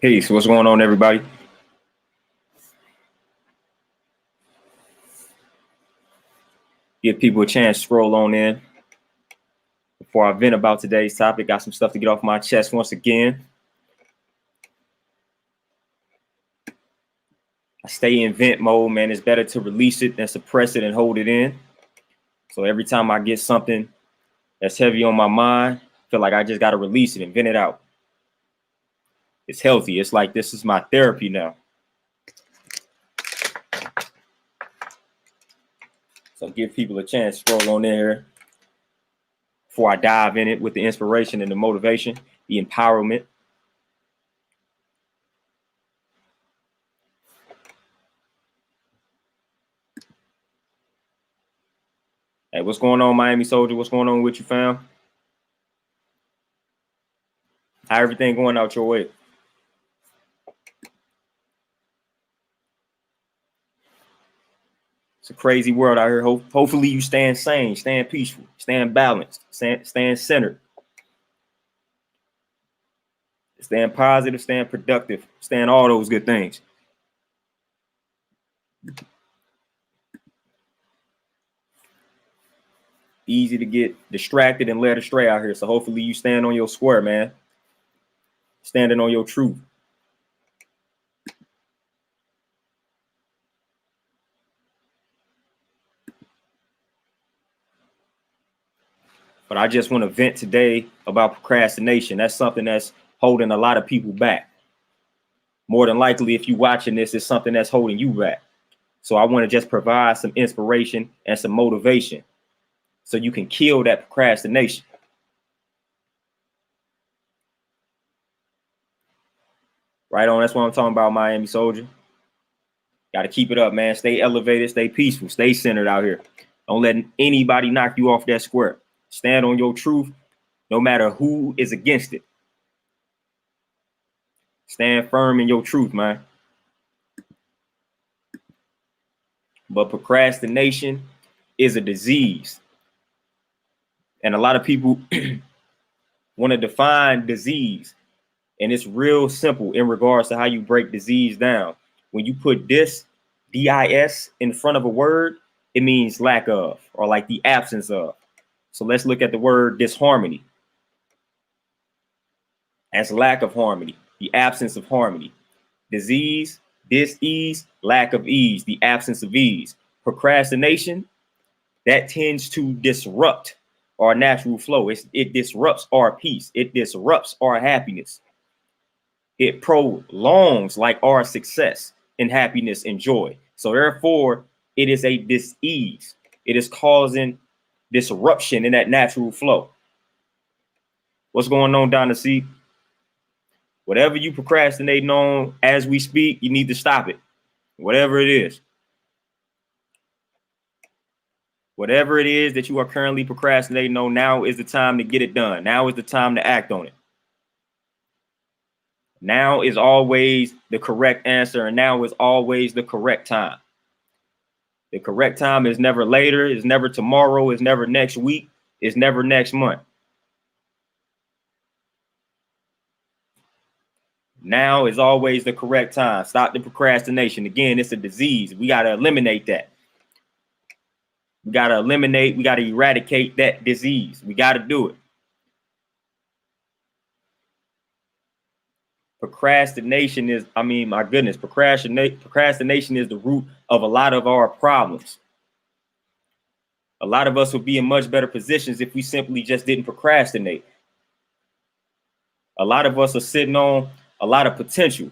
Peace. What's going on, everybody? Give people a chance to scroll on in. Before I vent about today's topic, got some stuff to get off my chest once again. I stay in vent mode, man. It's better to release it than suppress it and hold it in. So every time I get something that's heavy on my mind, I feel like I just got to release it and vent it out. It's healthy. It's like this is my therapy now. So give people a chance to scroll on in here before I dive in it with the inspiration and the motivation, the empowerment. Hey, what's going on, Miami Soldier? What's going on with you, fam? How everything going out your way? It's a crazy world out here. Hopefully you staying sane, staying peaceful, staying balanced, staying centered, staying positive, staying productive, staying all those good things. Easy to get distracted and led astray out here. So hopefully you stand on your square, man. Standing on your truth. But I just want to vent today about procrastination. That's something that's holding a lot of people back. More than likely, if you're watching this, it's something that's holding you back. So I want to just provide some inspiration and some motivation so you can kill that procrastination. Right on. That's what I'm talking about, Miami Soldier. Got to keep it up, man. Stay elevated, stay peaceful, stay centered out here. Don't let anybody knock you off that square. Stand on your truth, no matter who is against it. Stand firm in your truth, man. But procrastination is a disease. And a lot of people want to define disease. And it's real simple in regards to how you break disease down. When you put dis in front of a word, it means lack of, or like the absence of. So let's look at the word disharmony as lack of harmony, the absence of harmony. Disease, dis-ease, lack of ease, the absence of ease. Procrastination, that tends to disrupt our natural flow. It disrupts our peace. It disrupts our happiness. It prolongs like our success and happiness and joy. So therefore, it is a dis-ease. It is causing disruption in that natural flow. What's going on, Donna C? Whatever you procrastinating on as we speak, you need to stop it. Whatever it is. Whatever it is that you are currently procrastinating on, now is the time to get it done. Now is the time to act on it. Now is always the correct answer, and now is always the correct time. The correct time is never later, it's never tomorrow, it's never next week, it's never next month. Now is always the correct time. Stop the procrastination. Again, it's a disease. We got to eliminate that. We got to eradicate that disease. We got to do it. Procrastination is, my goodness, procrastination is the root of a lot of our problems. A lot of us would be in much better positions if we simply just didn't procrastinate. A lot of us are sitting on a lot of potential,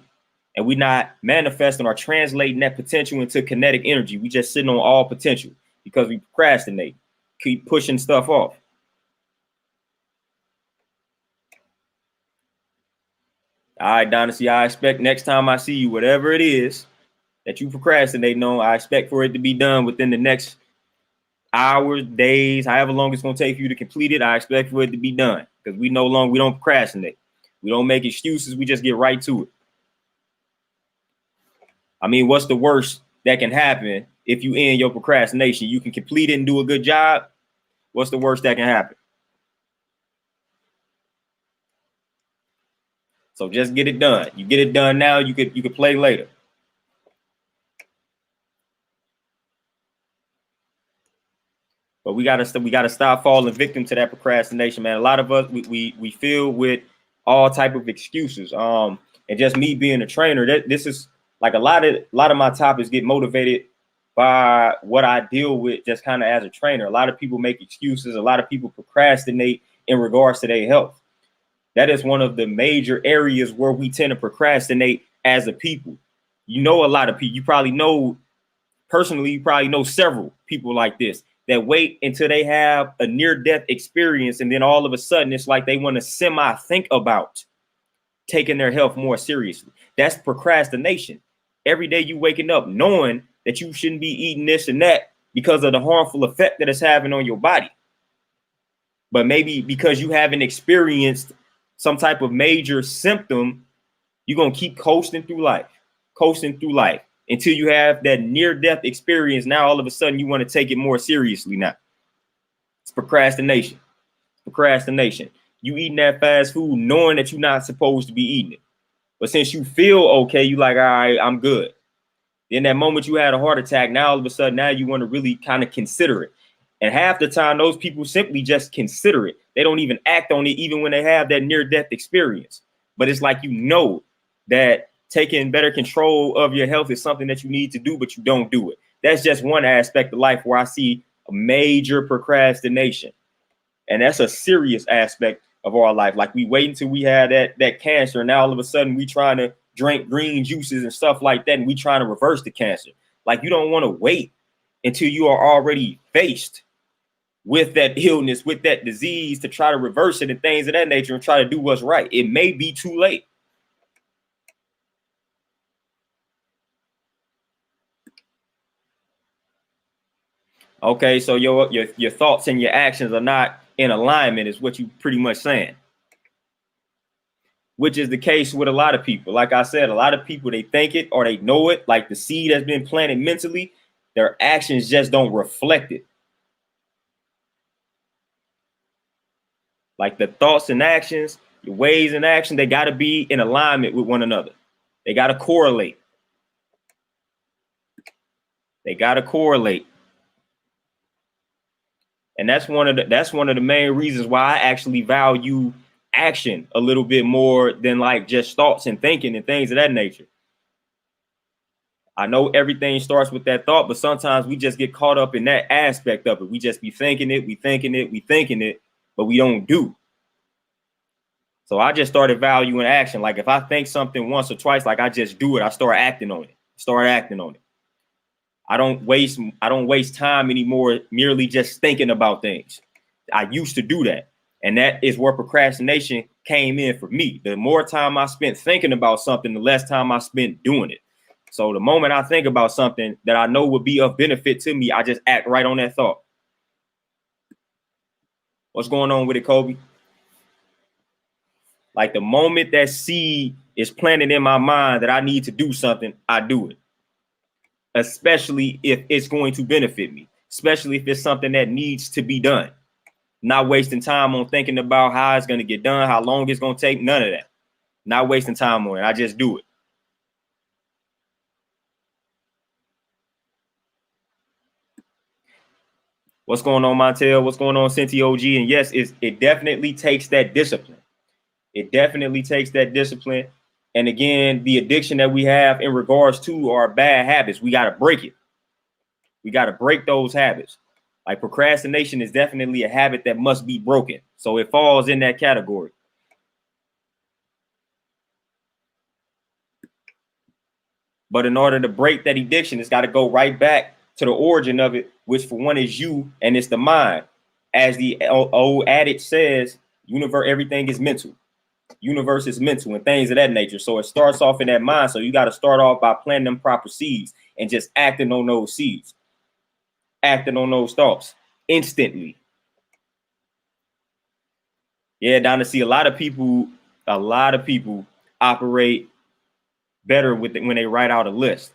and we're not manifesting or translating that potential into kinetic energy. We just sitting on all potential because we procrastinate, keep pushing stuff off. All right, Dynasty, I expect next time I see you, whatever it is that you procrastinating on, I expect for it to be done within the next hours, days, however long it's going to take for you to complete it. I expect for it to be done because we don't procrastinate. We don't make excuses. We just get right to it. What's the worst that can happen if you end your procrastination? You can complete it and do a good job. What's the worst that can happen? So just get it done. You get it done now, you could play later. But we gotta stop falling victim to that procrastination, man. A lot of us we feel with all type of excuses. And just me being a trainer, this is like a lot of my topics get motivated by what I deal with just kind of as a trainer. A lot of people make excuses. A lot of people procrastinate in regards to their health. That is one of the major areas where we tend to procrastinate as a people. You know, a lot of people, you probably know personally, you probably know several people like this that wait until they have a near-death experience, and then all of a sudden it's like they want to semi-think about taking their health more seriously. That's procrastination. Every day you waking up knowing that you shouldn't be eating this and that because of the harmful effect that it's having on your body. But maybe because you haven't experienced some type of major symptom, you're going to keep coasting through life until you have that near-death experience. Now, all of a sudden, you want to take it more seriously now. It's procrastination. Procrastination. You eating that fast food knowing that you're not supposed to be eating it. But since you feel okay, you like, all right, I'm good. Then that moment you had a heart attack, now all of a sudden, now you want to really kind of consider it. And half the time, those people simply just consider it. They don't even act on it, even when they have that near-death experience. But it's like, you know that taking better control of your health is something that you need to do, but you don't do it. That's just one aspect of life where I see a major procrastination. And that's a serious aspect of our life. Like, we wait until we had that cancer, and now all of a sudden we trying to drink green juices and stuff like that, and we trying to reverse the cancer. Like, you don't want to wait until you are already faced with that illness, with that disease, to try to reverse it and things of that nature and try to do what's right. It may be too late. Okay, so your thoughts and your actions are not in alignment, is what you pretty much saying. Which is the case with a lot of people. Like I said, a lot of people, they think it or they know it, like the seed has been planted mentally, their actions just don't reflect it. Like the thoughts and actions, your ways and action, they got to be in alignment with one another. They got to correlate. They got to correlate. And that's one of the main reasons why I actually value action a little bit more than like just thoughts and thinking and things of that nature. I know everything starts with that thought, but sometimes we just get caught up in that aspect of it. We just be thinking it, but we don't do. So I just started valuing action. Like if I think something once or twice, like I just do it. I start acting on it. I don't waste time anymore merely just thinking about things. I used to do that. And that is where procrastination came in for me. The more time I spent thinking about something, the less time I spent doing it. So the moment I think about something that I know would be of benefit to me, I just act right on that thought. What's going on with it, Kobe? Like the moment that seed is planted in my mind that I need to do something, I do it. Especially if it's going to benefit me, especially if it's something that needs to be done. Not wasting time on thinking about how it's going to get done, how long it's going to take, none of that. Not wasting time on it. I just do it. What's going on, Montel? What's going on, Cinti OG? And yes, it definitely takes that discipline. It definitely takes that discipline. And again, the addiction that we have in regards to our bad habits, we got to break it. We got to break those habits. Like procrastination is definitely a habit that must be broken. So it falls in that category. But in order to break that addiction, it's got to go right back to the origin of it, which for one is you, and it's the mind. As the old adage says, universe, everything is mental. Universe is mental and things of that nature. So it starts off in that mind. So you got to start off by planting them proper seeds and just acting on those seeds, acting on those thoughts instantly. Yeah, down to see a lot of people operate better with it when they write out a list.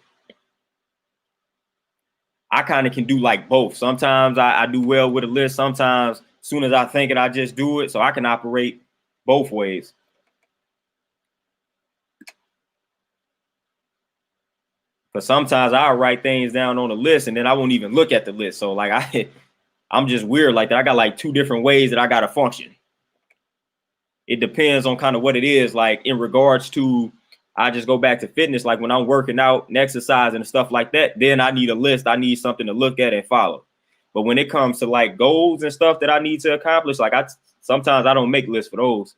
I kind of can do like both. Sometimes I do well with a list. Sometimes as soon as I think it, I just do it. So I can operate both ways. But sometimes I'll write things down on a list and then I won't even look at the list. So like I'm just weird like that. I got like two different ways that I gotta function. It depends on kind of what it is. Like in regards to, I just go back to fitness. Like when I'm working out and exercising and stuff like that, then I need a list. I need something to look at and follow. But when it comes to like goals and stuff that I need to accomplish, like sometimes I don't make lists for those.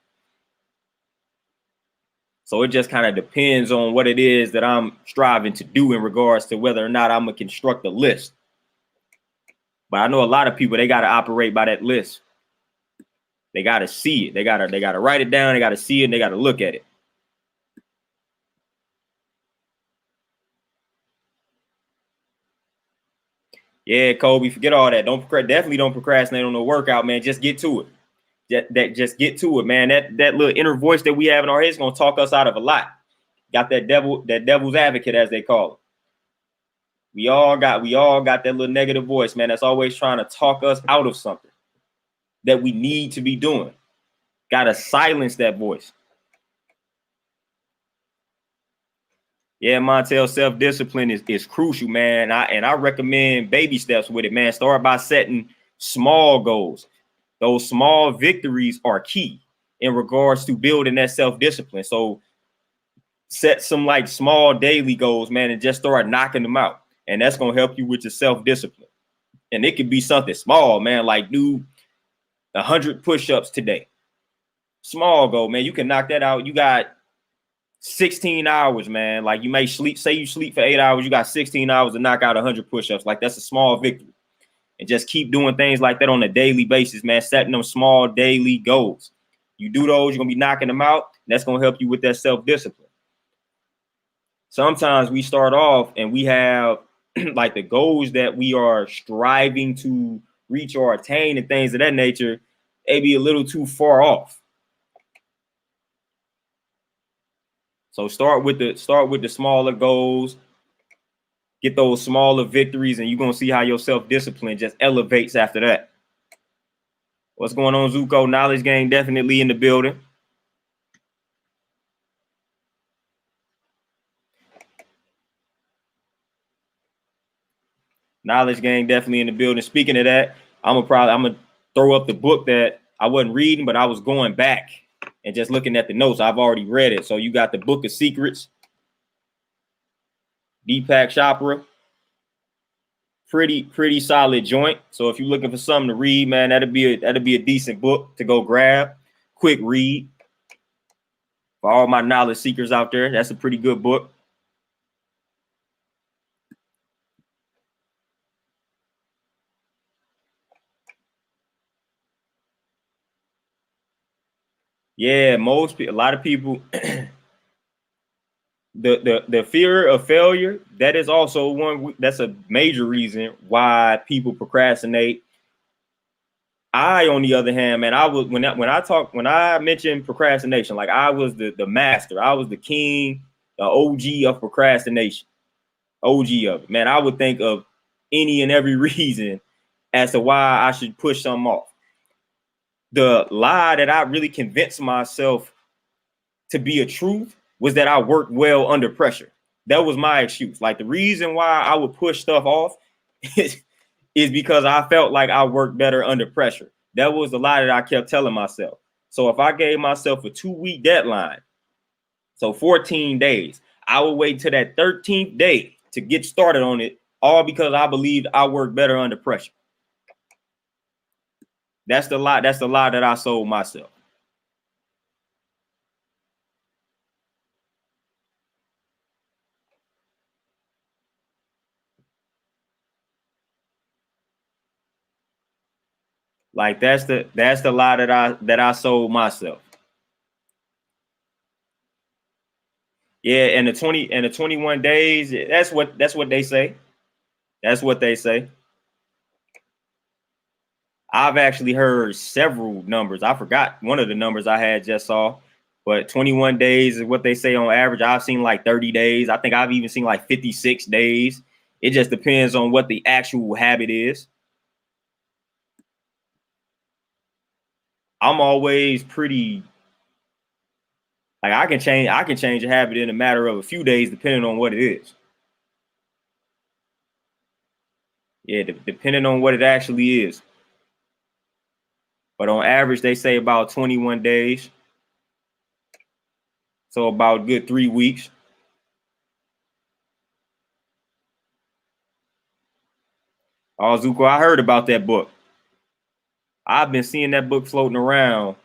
So it just kind of depends on what it is that I'm striving to do in regards to whether or not I'm gonna construct a list. But I know a lot of people, they got to operate by that list. They got to see it. They got to write it down. They got to see it. And they got to look at it. Yeah, Kobe, forget all that. Definitely don't procrastinate on the workout, man. Just get to it. Just get to it, man. That little inner voice that we have in our heads is gonna talk us out of a lot. Got that devil's advocate, as they call it. We all got that little negative voice, man, that's always trying to talk us out of something that we need to be doing. Gotta silence that voice. Yeah, Montel, self-discipline is crucial, man. I recommend baby steps with it, man. Start by setting small goals. Those small victories are key in regards to building that self-discipline. So set some like small daily goals, man, and just start knocking them out. And that's going to help you with your self-discipline. And it could be something small, man, like do 100 push-ups today. Small goal, man. You can knock that out. You got 16 hours, man. Like you may say you sleep for 8 hours, you got 16 hours to knock out 100 push-ups. Like that's a small victory. And just keep doing things like that on a daily basis, man. Setting them small daily goals. You do those, you're gonna be knocking them out. That's gonna help you with that self-discipline. Sometimes we start off and we have like the goals that we are striving to reach or attain and things of that nature, they be a little too far off. So start with the smaller goals, get those smaller victories, and you're gonna see how your self-discipline just elevates after that. What's going on, Zuko? Knowledge Gang definitely in the building. Knowledge Gang definitely in the building. Speaking of that, I'm gonna throw up the book that I wasn't reading, but I was going back and just looking at the notes. I've already read it. So you got the Book of Secrets, Deepak Chopra. Pretty solid joint. So if you're looking for something to read, man, that'd be a decent book to go grab. Quick read. For all my knowledge seekers out there, that's a pretty good book. Yeah, a lot of people the fear of failure, that is also that's a major reason why people procrastinate. On the other hand, man, I was when I mentioned procrastination, like I was the master, I was the king, the OG of procrastination, OG of it, man. I would think of any and every reason as to why I should push something off. The lie that I really convinced myself to be a truth was that I worked well under pressure. That was my excuse. Like the reason why I would push stuff off is because I felt like I worked better under pressure. That was the lie that I kept telling myself. So if I gave myself a 2-week deadline, so 14 days, I would wait till that 13th day to get started on it, all because I believed I worked better under pressure. That's the lie. That's the lie that I sold myself. Like that's the lie that I sold myself. Yeah, and the 21 days, that's what they say. That's what they say. I've actually heard several numbers. I forgot one of the numbers I had just saw, but 21 days is what they say on average. I've seen like 30 days. I think I've even seen like 56 days. It just depends on what the actual habit is. I'm always pretty like I can change a habit in a matter of a few days depending on what it is. Yeah, depending on what it actually is. But on average, they say about 21 days. So about good 3 weeks. Oh, Zuko, I heard about that book. I've been seeing that book floating around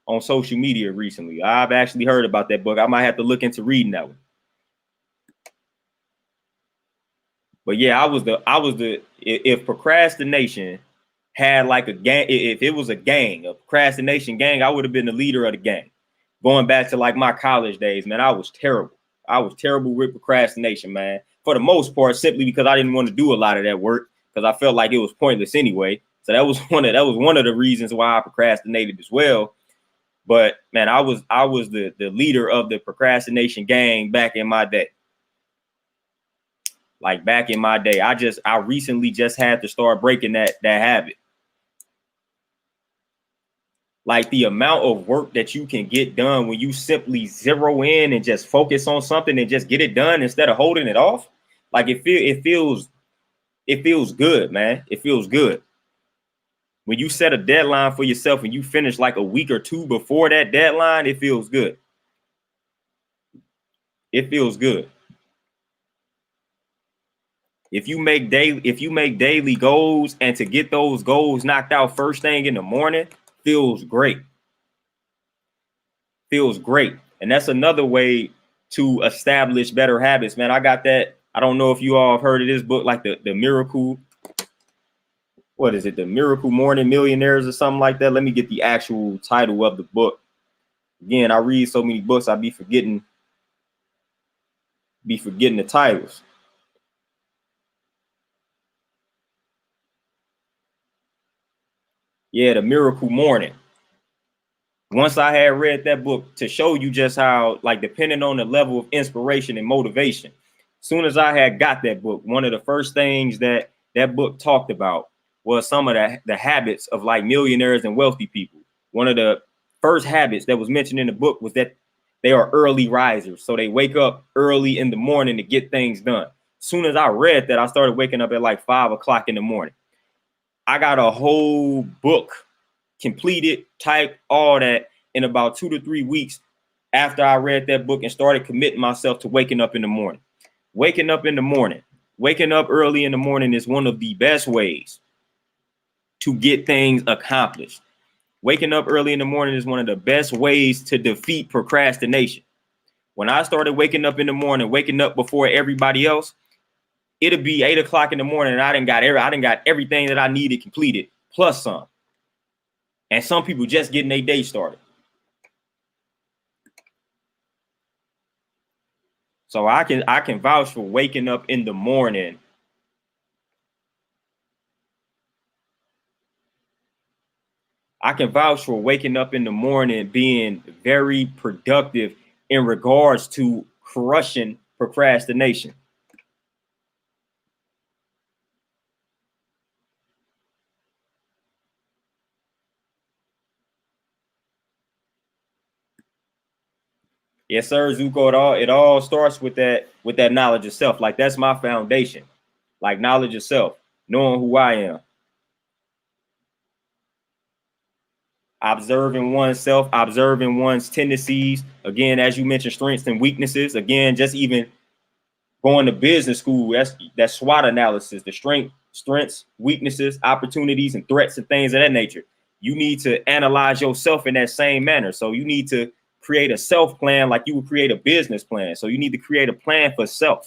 on social media recently. I've actually heard about that book. I might have to look into reading that one. But yeah, if procrastination had like a gang, if it was a gang, a procrastination gang, I would have been the leader of the gang. Going back to like my college days, man, I was terrible. I was terrible with procrastination, man. For the most part, simply because I didn't want to do a lot of that work because I felt like it was pointless anyway. So that was one of the reasons why I procrastinated as well. But man, I was the leader of the procrastination gang back in my day. Like back in my day, I recently just had to start breaking that habit. Like the amount of work that you can get done when you simply zero in and just focus on something and just get it done instead of holding it off. Like it feels good, man. It feels good. When you set a deadline for yourself and you finish like a week or two before that deadline, it feels good. It feels good. If you make daily goals and to get those goals knocked out first thing in the morning, feels great. Feels great. And that's another way to establish better habits, man. I got that. I don't know if you all have heard of this book, like the Miracle, what is it? The Miracle Morning Millionaires or something like that. Let me get the actual title of the book. Again, I read so many books, I be forgetting the titles. Yeah, the Miracle Morning. Once I had read that book, to show you just how, like, depending on the level of inspiration and motivation, as soon as I had got that book, one of the first things that book talked about was some of the habits of like millionaires and wealthy people. One of the first habits that was mentioned in the book was that they are early risers. So they wake up early in the morning to get things done. As soon as I read that, I started waking up at like 5 o'clock in the morning. I got a whole book completed, typed, all that in about 2 to 3 weeks after I read that book and started committing myself to waking up in the morning. Waking up in the morning, waking up early in the morning is one of the best ways to get things accomplished. Waking up early in the morning is one of the best ways to defeat procrastination. When I started waking up in the morning, waking up before everybody else, it'll be 8 o'clock in the morning and I done got everything that I needed completed, plus some. And some people just getting their day started. So I can vouch for waking up in the morning. I can vouch for waking up in the morning being very productive in regards to crushing procrastination. Yes, sir, Zuko. It all starts with that knowledge of self. Like that's my foundation. Like knowledge of self, knowing who I am, observing oneself, observing one's tendencies. Again, as you mentioned, strengths and weaknesses. Again, just even going to business school, that's SWOT analysis, the strengths, weaknesses, opportunities, and threats and things of that nature. You need to analyze yourself in that same manner. So you need to create a self plan like you would create a business plan. So you need to create a plan for self.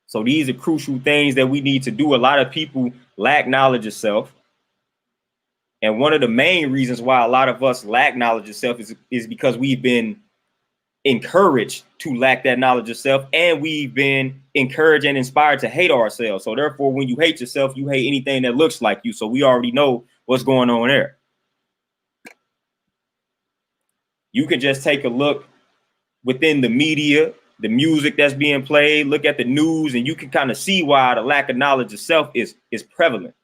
So these are crucial things that we need to do. A lot of people lack knowledge of self. And one of the main reasons why a lot of us lack knowledge of self is because we've been encouraged to lack that knowledge of self, and we've been encouraged and inspired to hate ourselves. So therefore, when you hate yourself, you hate anything that looks like you. So we already know what's going on there. You can just take a look within the media, the music that's being played, look at the news, and you can kind of see why the lack of knowledge of self is prevalent.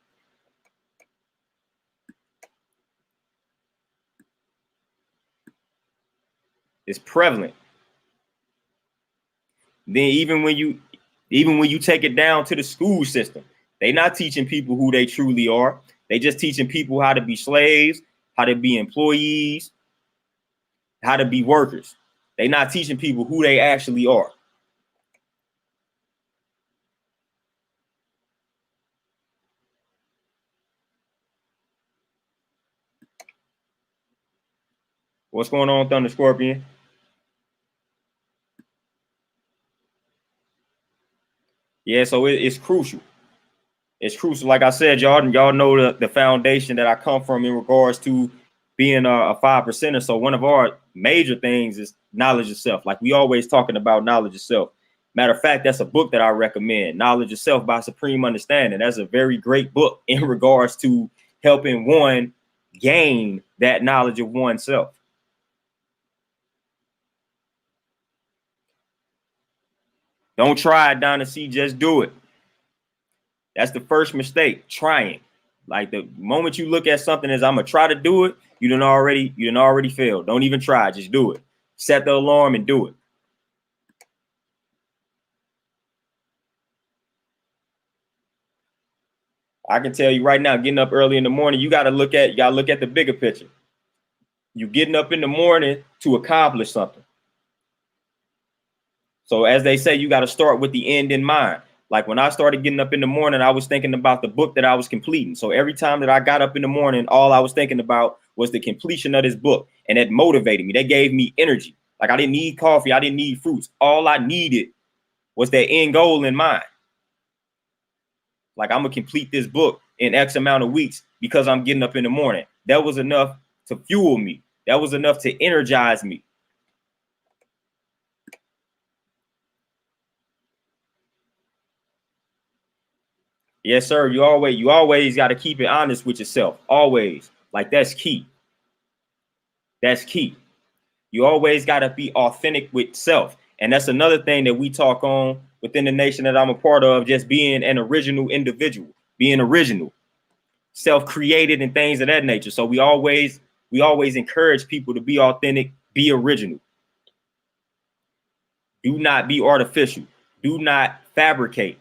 It's prevalent. Then even when you Even when you take it down to the school system, they're not teaching people who they truly are. They just teaching people how to be slaves, how to be employees, how to be workers. They're not teaching people who they actually are. What's going on, Thunder Scorpion? Yeah, so it's crucial. It's crucial. Like I said, y'all know the foundation that I come from in regards to being a 5%er. So one of our major things is knowledge of self. Like we always talking about knowledge of self. Matter of fact, that's a book that I recommend, Knowledge of Self by Supreme Understanding. That's a very great book in regards to helping one gain that knowledge of oneself. Don't try it, Donna C. Just do it. That's the first mistake, trying. Like the moment you look at something as I'm gonna try to do it, you done already failed. Don't even try, just do it. Set the alarm and do it. I can tell you right now, getting up early in the morning, you gotta look at the bigger picture. You getting up in the morning to accomplish something. So as they say, you got to start with the end in mind. Like when I started getting up in the morning, I was thinking about the book that I was completing. So every time that I got up in the morning, all I was thinking about was the completion of this book. And that motivated me. That gave me energy. Like I didn't need coffee. I didn't need fruits. All I needed was that end goal in mind. Like I'm going to complete this book in X amount of weeks because I'm getting up in the morning. That was enough to fuel me. That was enough to energize me. Yes, sir. You always got to keep it honest with yourself. Always. Like that's key. That's key. You always got to be authentic with self. And that's another thing that we talk on within the nation that I'm a part of, just being an original individual, being original, self-created and things of that nature. So we always encourage people to be authentic, be original. Do not be artificial. Do not fabricate.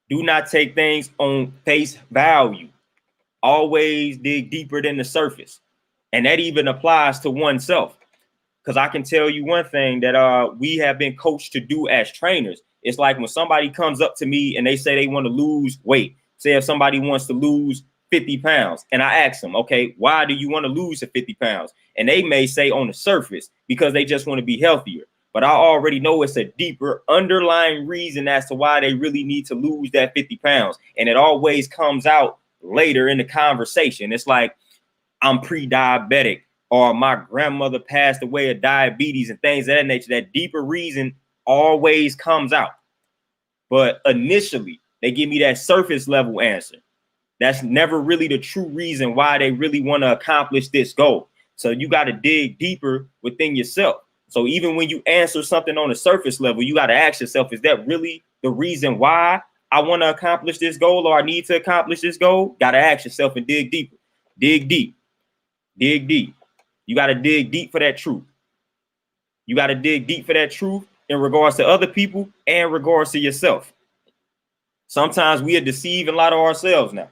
Do not take things on face value. Always dig deeper than the surface. And that even applies to oneself. Because I can tell you one thing that we have been coached to do as trainers. It's like when somebody comes up to me and they say they want to lose weight. Say if somebody wants to lose 50 pounds and I ask them, okay, why do you want to lose the 50 pounds? And they may say on the surface, because they just want to be healthier. But I already know it's a deeper underlying reason as to why they really need to lose that 50 pounds. And it always comes out later in the conversation. It's like, I'm pre-diabetic, or my grandmother passed away of diabetes and things of that nature. That deeper reason always comes out. But initially, they give me that surface level answer. That's never really the true reason why they really want to accomplish this goal. So you got to dig deeper within yourself. So even when you answer something on the surface level, you got to ask yourself, is that really the reason why I want to accomplish this goal, or I need to accomplish this goal? Got to ask yourself and dig deeper. Dig deep. Dig deep. You got to dig deep for that truth. You got to dig deep for that truth in regards to other people and regards to yourself. Sometimes we are deceiving a lot of ourselves now.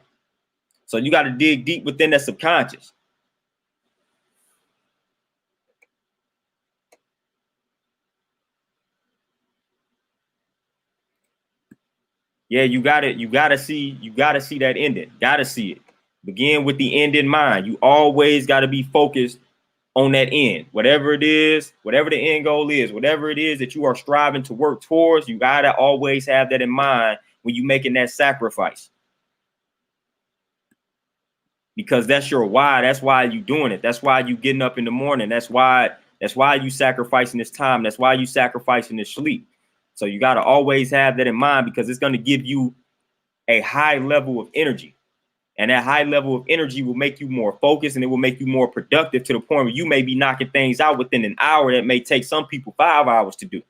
So you got to dig deep within that subconscious. Yeah, you got it. You got to see that ending. Got to see it. Begin with the end in mind. You always got to be focused on that end, whatever it is, whatever the end goal is, whatever it is that you are striving to work towards. You got to always have that in mind when you're making that sacrifice, because that's your why. That's why you doing it. That's why you getting up in the morning. That's why you sacrificing this time. That's why you sacrificing this sleep. So you got to always have that in mind, because it's going to give you a high level of energy. And that high level of energy will make you more focused, and it will make you more productive, to the point where you may be knocking things out within an hour that may take some people 5 hours to do.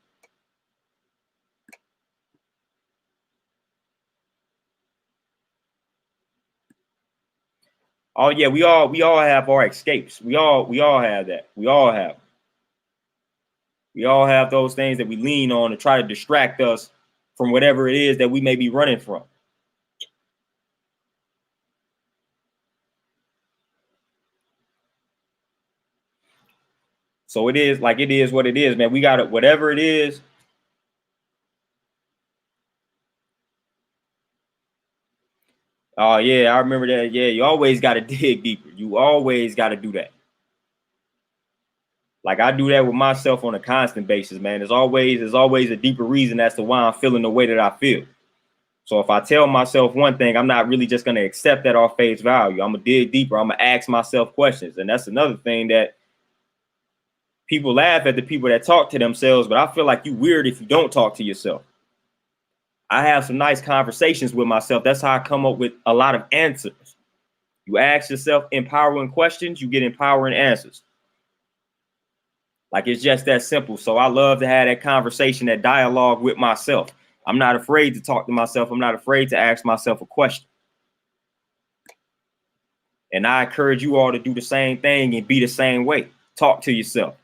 Oh yeah, we all have our escapes. We all have that. We all have those things that we lean on to try to distract us from whatever it is that we may be running from. So it is what it is, man. We got it, whatever it is. Oh yeah, I remember that. Yeah, you always got to dig deeper. You always got to do that. Like I do that with myself on a constant basis, man. There's always a deeper reason as to why I'm feeling the way that I feel. So if I tell myself one thing, I'm not really just going to accept that off face value. I'm going to dig deeper. I'm going to ask myself questions. And that's another thing that people laugh at, the people that talk to themselves, but I feel like you weird if you don't talk to yourself. I have some nice conversations with myself. That's how I come up with a lot of answers. You ask yourself empowering questions, you get empowering answers. Like it's just that simple. So I love to have that conversation, that dialogue with myself. I'm not afraid to talk to myself. I'm not afraid to ask myself a question. And I encourage you all to do the same thing and be the same way. Talk to yourself.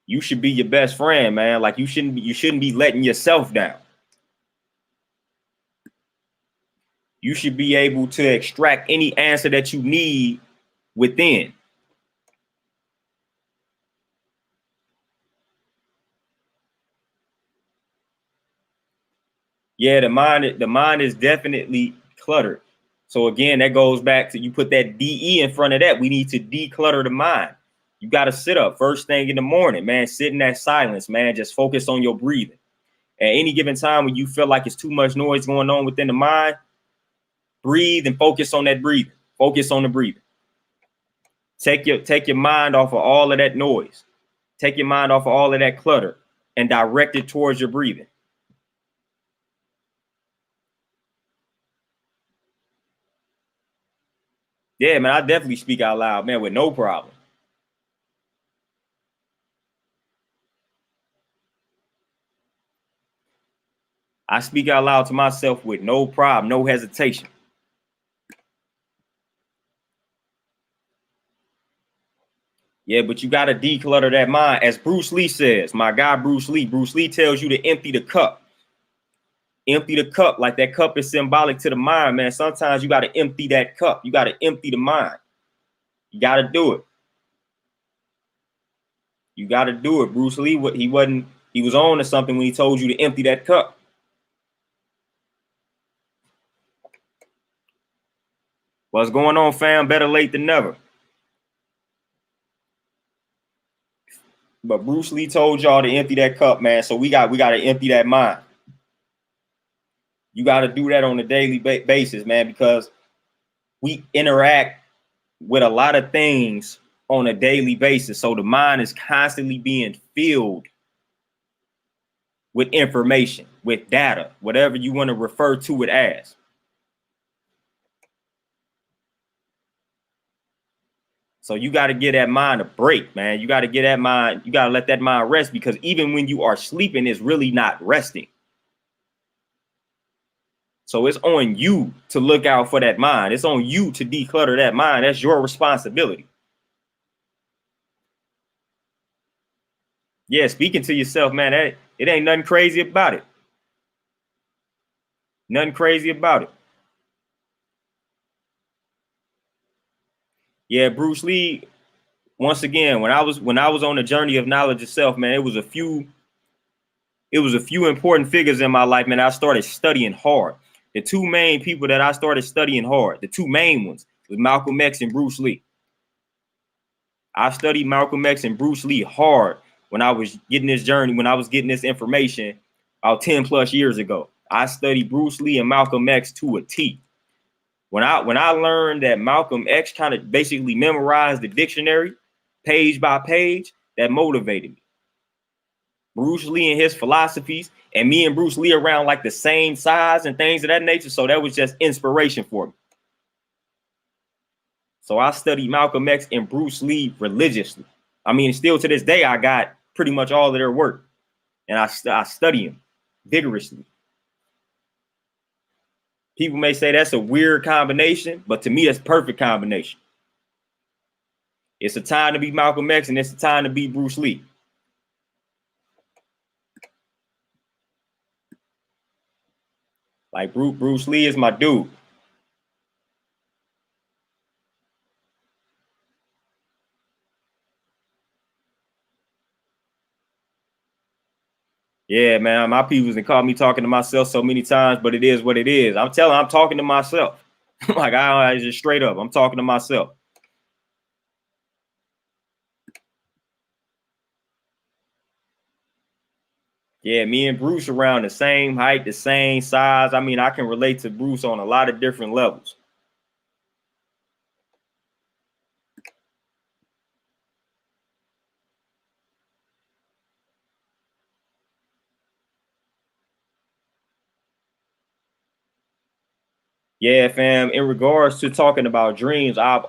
You should be your best friend, man. Like you shouldn't be letting yourself down. You should be able to extract any answer that you need within. Yeah, the mind is definitely cluttered. So again, that goes back to, you put that DE in front of that. We need to declutter the mind. You got to sit up first thing in the morning, man. Sit in that silence, man. Just focus on your breathing. At any given time when you feel like it's too much noise going on within the mind, breathe and focus on that breathing. Focus on the breathing. Take your mind off of all of that noise. Take your mind off of all of that clutter and direct it towards your breathing. Yeah, man, I definitely speak out loud, man, with no problem. I speak out loud to myself with no problem, no hesitation. Yeah, but you got to declutter that mind. As Bruce Lee says, my guy Bruce Lee tells you to empty the cup. Empty the cup, like that cup is symbolic to the mind, man. Sometimes you got to empty that cup. You got to empty the mind. You got to do it. You got to do it. Bruce Lee, he was on to something when he told you to empty that cup. What's going on, fam? Better late than never. But Bruce Lee told y'all to empty that cup, man. So we got to empty that mind. You got to do that on a daily basis, man, because we interact with a lot of things on a daily basis. So the mind is constantly being filled with information, with data, whatever you want to refer to it as. So you got to get that mind a break, man. You got to get that mind, you got to let that mind rest, because even when you are sleeping, it's really not resting. So it's on you to look out for that mind. It's on you to declutter that mind. That's your responsibility. Yeah, speaking to yourself, man, it ain't nothing crazy about it. Nothing crazy about it. Yeah, Bruce Lee, once again, when I was on the journey of knowledge of self, man, it was a few important figures in my life, man. I started studying hard. The two main people that I started studying hard, the two main ones, was Malcolm X and Bruce Lee. I studied Malcolm X and Bruce Lee hard when I was getting this journey, when I was getting this information about 10 plus years ago. I studied Bruce Lee and Malcolm X to a T. When I learned that Malcolm X kind of basically memorized the dictionary page by page, that motivated me. Bruce Lee and his philosophies, and me and Bruce Lee around like the same size and things of that nature. So that was just inspiration for me. So I studied Malcolm X and Bruce Lee religiously. I mean, still to this day, I got pretty much all of their work, and I study them vigorously. People may say that's a weird combination, but to me, that's perfect combination. It's a time to be Malcolm X, and it's a time to be Bruce Lee. Like Bruce Lee is my dude. Yeah, man. My people's and caught me talking to myself so many times, but it is what it is. I'm talking to myself. Like I just straight up, I'm talking to myself. Yeah, me and Bruce around the same height, the same size. I mean, I can relate to Bruce on a lot of different levels. Yeah, fam. In regards to talking about dreams, I've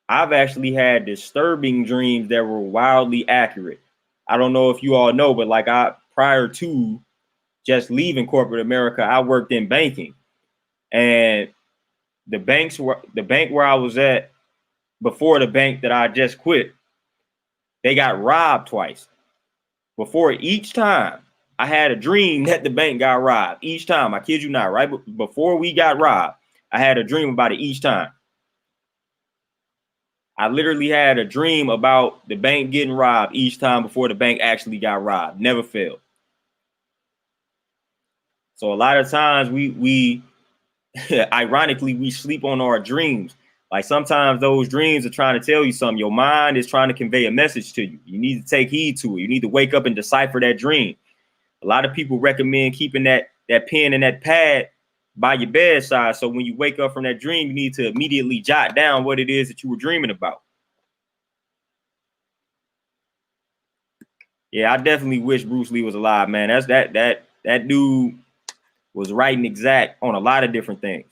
actually had disturbing dreams that were wildly accurate. I don't know if you all know, but like prior to just leaving corporate America, I worked in banking, and the bank where I was at before the bank that I just quit, they got robbed twice. Before each time, I had a dream that the bank got robbed. Each time, I kid you not, right before we got robbed, I had a dream about it each time. I literally had a dream about the bank getting robbed each time before the bank actually got robbed. Never failed. So a lot of times we ironically we sleep on our dreams. Like sometimes those dreams are trying to tell you something. Your mind is trying to convey a message to you. You need to take heed to it. You need to wake up and decipher that dream. A lot of people recommend keeping that pen and that pad by your bedside. So when you wake up from that dream, you need to immediately jot down what it is that you were dreaming about. Yeah, I definitely wish Bruce Lee was alive, man. That dude was right and exact on a lot of different things.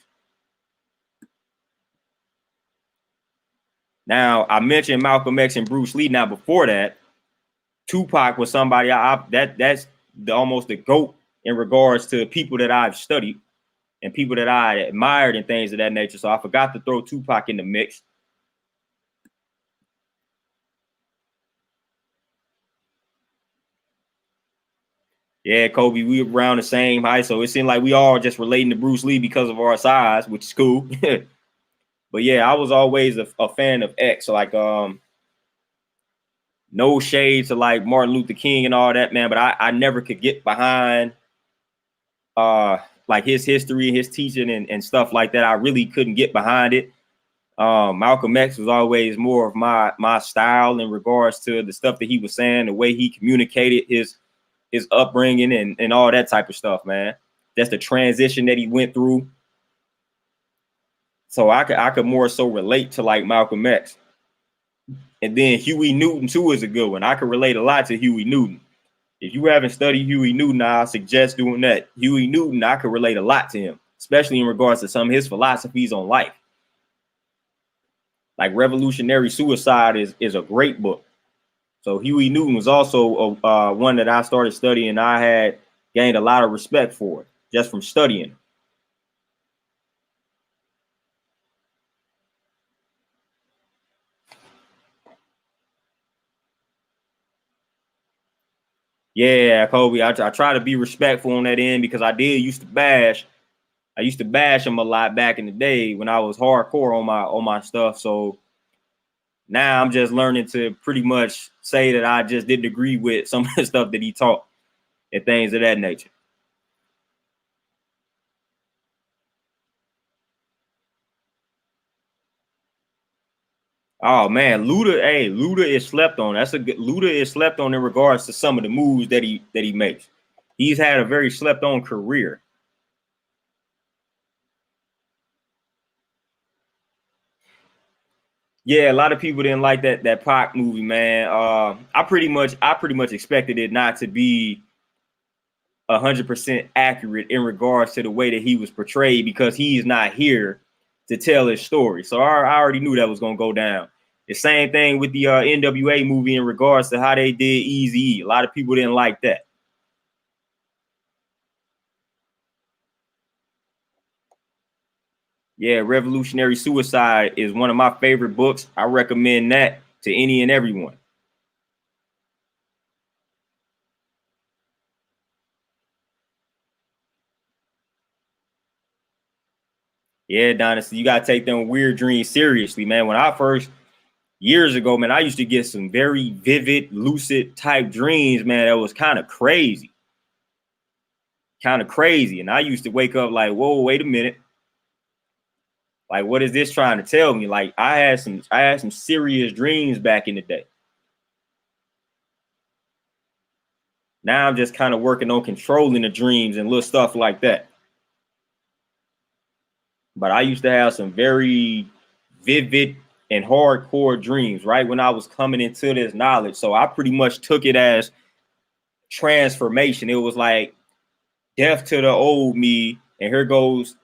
Now, I mentioned Malcolm X and Bruce Lee. Now, before that, Tupac was somebody that's almost the GOAT in regards to people that I've studied and people that I admired and things of that nature. So I forgot to throw Tupac in the mix. Yeah, Kobe, we were around the same height, so it seemed like we all just relating to Bruce Lee because of our size, which is cool. But yeah, I was always a fan of X. So like no shade to like Martin Luther King and all that, man. But I never could get behind uh like his history, his teaching and stuff like that. I really couldn't get behind it. Malcolm X was always more of my style in regards to the stuff that he was saying, the way he communicated his upbringing and all that type of stuff, man. That's the transition that he went through. So I could more so relate to like Malcolm X. And then Huey Newton too is a good one. I could relate a lot to Huey Newton. If you haven't studied Huey Newton, I suggest doing that. Huey Newton, I could relate a lot to him, especially in regards to some of his philosophies on life. Like Revolutionary Suicide is a great book. So Huey Newton was also one that I started studying. I had gained a lot of respect for it just from studying. Yeah, Kobe. I try to be respectful on that end because I did used to bash. I used to bash him a lot back in the day when I was hardcore on my stuff. So now I'm just learning to pretty much say that I just didn't agree with some of the stuff that he taught and things of that nature. Oh man, Luda is slept on. That's a good Luda is slept on in regards to some of the moves that he makes. He's had a very slept on career. Yeah, a lot of people didn't like that Pac movie, man. I pretty much expected it not to be 100% accurate in regards to the way that he was portrayed because he's not here to tell his story. So I already knew that was gonna go down. The same thing with the NWA movie in regards to how they did Easy. A lot of people didn't like that. Yeah, Revolutionary Suicide is one of my favorite books. I recommend that to any and everyone. Yeah, Dynasty, you gotta take them weird dreams seriously, man. When I first years ago, man, I used to get some very vivid, lucid type dreams, man. That was kind of crazy. Kind of crazy. And I used to wake up like, whoa, wait a minute. Like, what is this trying to tell me? Like, I had some serious dreams back in the day. Now I'm just kind of working on controlling the dreams and little stuff like that. But I used to have some very vivid and hardcore dreams right when I was coming into this knowledge. So I pretty much took it as transformation. It was like death to the old me, and here goes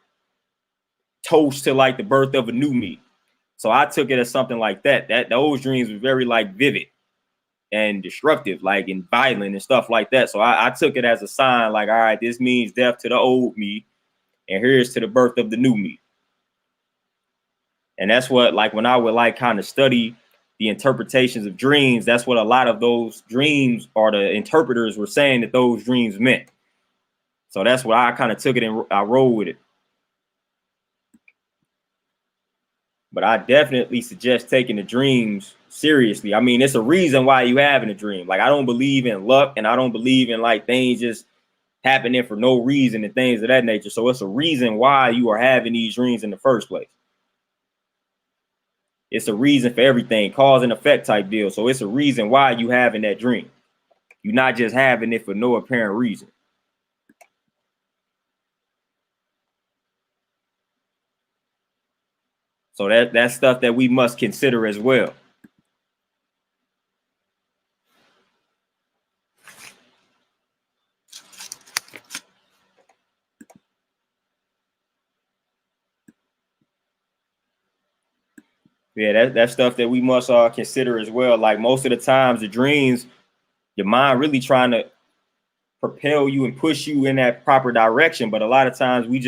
toast to like the birth of a new me. So I took it as something like that. That those dreams were very like vivid and destructive, like and violent and stuff like that. So I took it as a sign, like, all right, this means death to the old me, and here's to the birth of the new me. And that's what, like, when I would like kind of study the interpretations of dreams, that's what a lot of those dreams or the interpreters were saying that those dreams meant. So that's what I kind of took it and I rolled with it. But I definitely suggest taking the dreams seriously. I mean, it's a reason why you having a dream. Like, I don't believe in luck, and I don't believe in like things just happening for no reason and things of that nature. So it's a reason why you are having these dreams in the first place. It's a reason for everything, cause and effect type deal. So it's a reason why you having that dream. You're not just having it for no apparent reason. So that's stuff that we must consider as well. Yeah, that's stuff that we must consider as well. Like most of the times, the dreams, your mind really trying to propel you and push you in that proper direction. But a lot of times we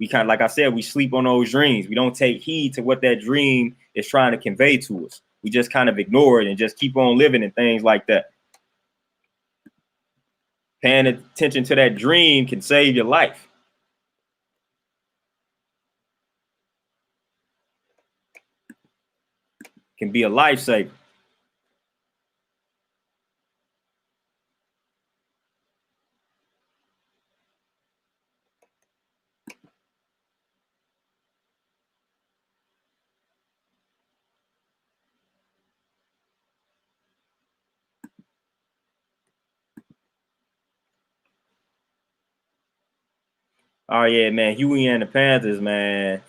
kind of, like I said, we sleep on those dreams. We don't take heed to what that dream is trying to convey to us. We just kind of ignore it and just keep on living and things like that. Paying attention to that dream can save your life. Can be a lifesaver. Oh yeah, man, Huey and the Panthers, man.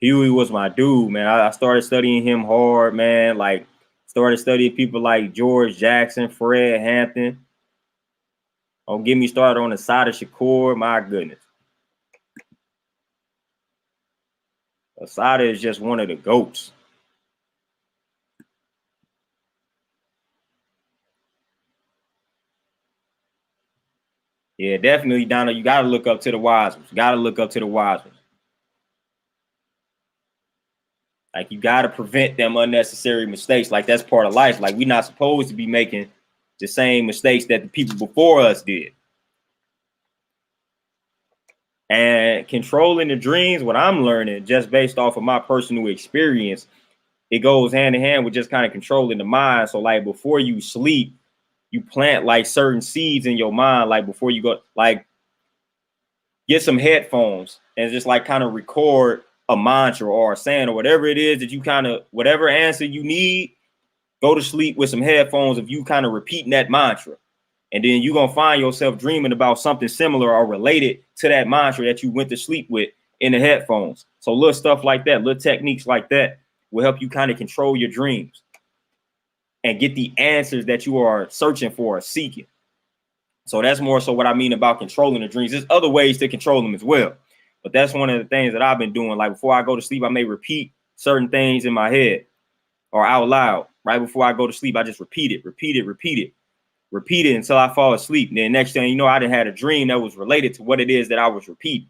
Huey was my dude, man. I started studying him hard, man. Like, started studying people like George Jackson, Fred Hampton. Don't get me started on the side of Shakur. My goodness. Asada is just one of the GOATs. Yeah, definitely, Donna. You got to look up to the wise ones. You got to look up to the wise ones. Like, you got to prevent them unnecessary mistakes. Like, that's part of life. Like, we're not supposed to be making the same mistakes that the people before us did. And controlling the dreams, what I'm learning, just based off of my personal experience, it goes hand in hand with just kind of controlling the mind. So, like, before you sleep, you plant like certain seeds in your mind. Like, before you go, like, get some headphones and just like kind of record a mantra or a saying or whatever it is that you kind of, whatever answer you need, go to sleep with some headphones of you kind of repeating that mantra. And then you're going to find yourself dreaming about something similar or related to that mantra that you went to sleep with in the headphones. So little stuff like that, little techniques like that will help you kind of control your dreams and get the answers that you are searching for or seeking. So that's more so what I mean about controlling the dreams. There's other ways to control them as well. But that's one of the things that I've been doing. Like, before I go to sleep, I may repeat certain things in my head or out loud. Right before I go to sleep, I just repeat it until I fall asleep. And then next thing you know, I done had a dream that was related to what it is that I was repeating.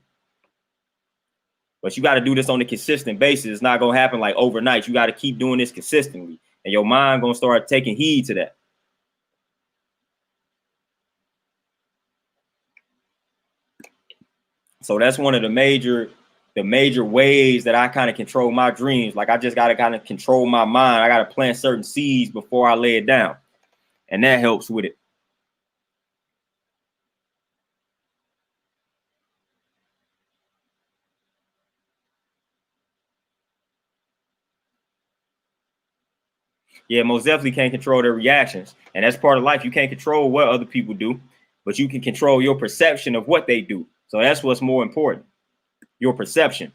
But you got to do this on a consistent basis. It's not going to happen like overnight. You got to keep doing this consistently. And your mind going to start taking heed to that. So that's one of the major the major ways that I kind of control my dreams. Like I just got to kind of control my mind. I got to plant certain seeds before I lay it down. And that helps with it. Yeah, most definitely can't control their reactions. And that's part of life. You can't control what other people do, but you can control your perception of what they do. So that's what's more important. Your perception.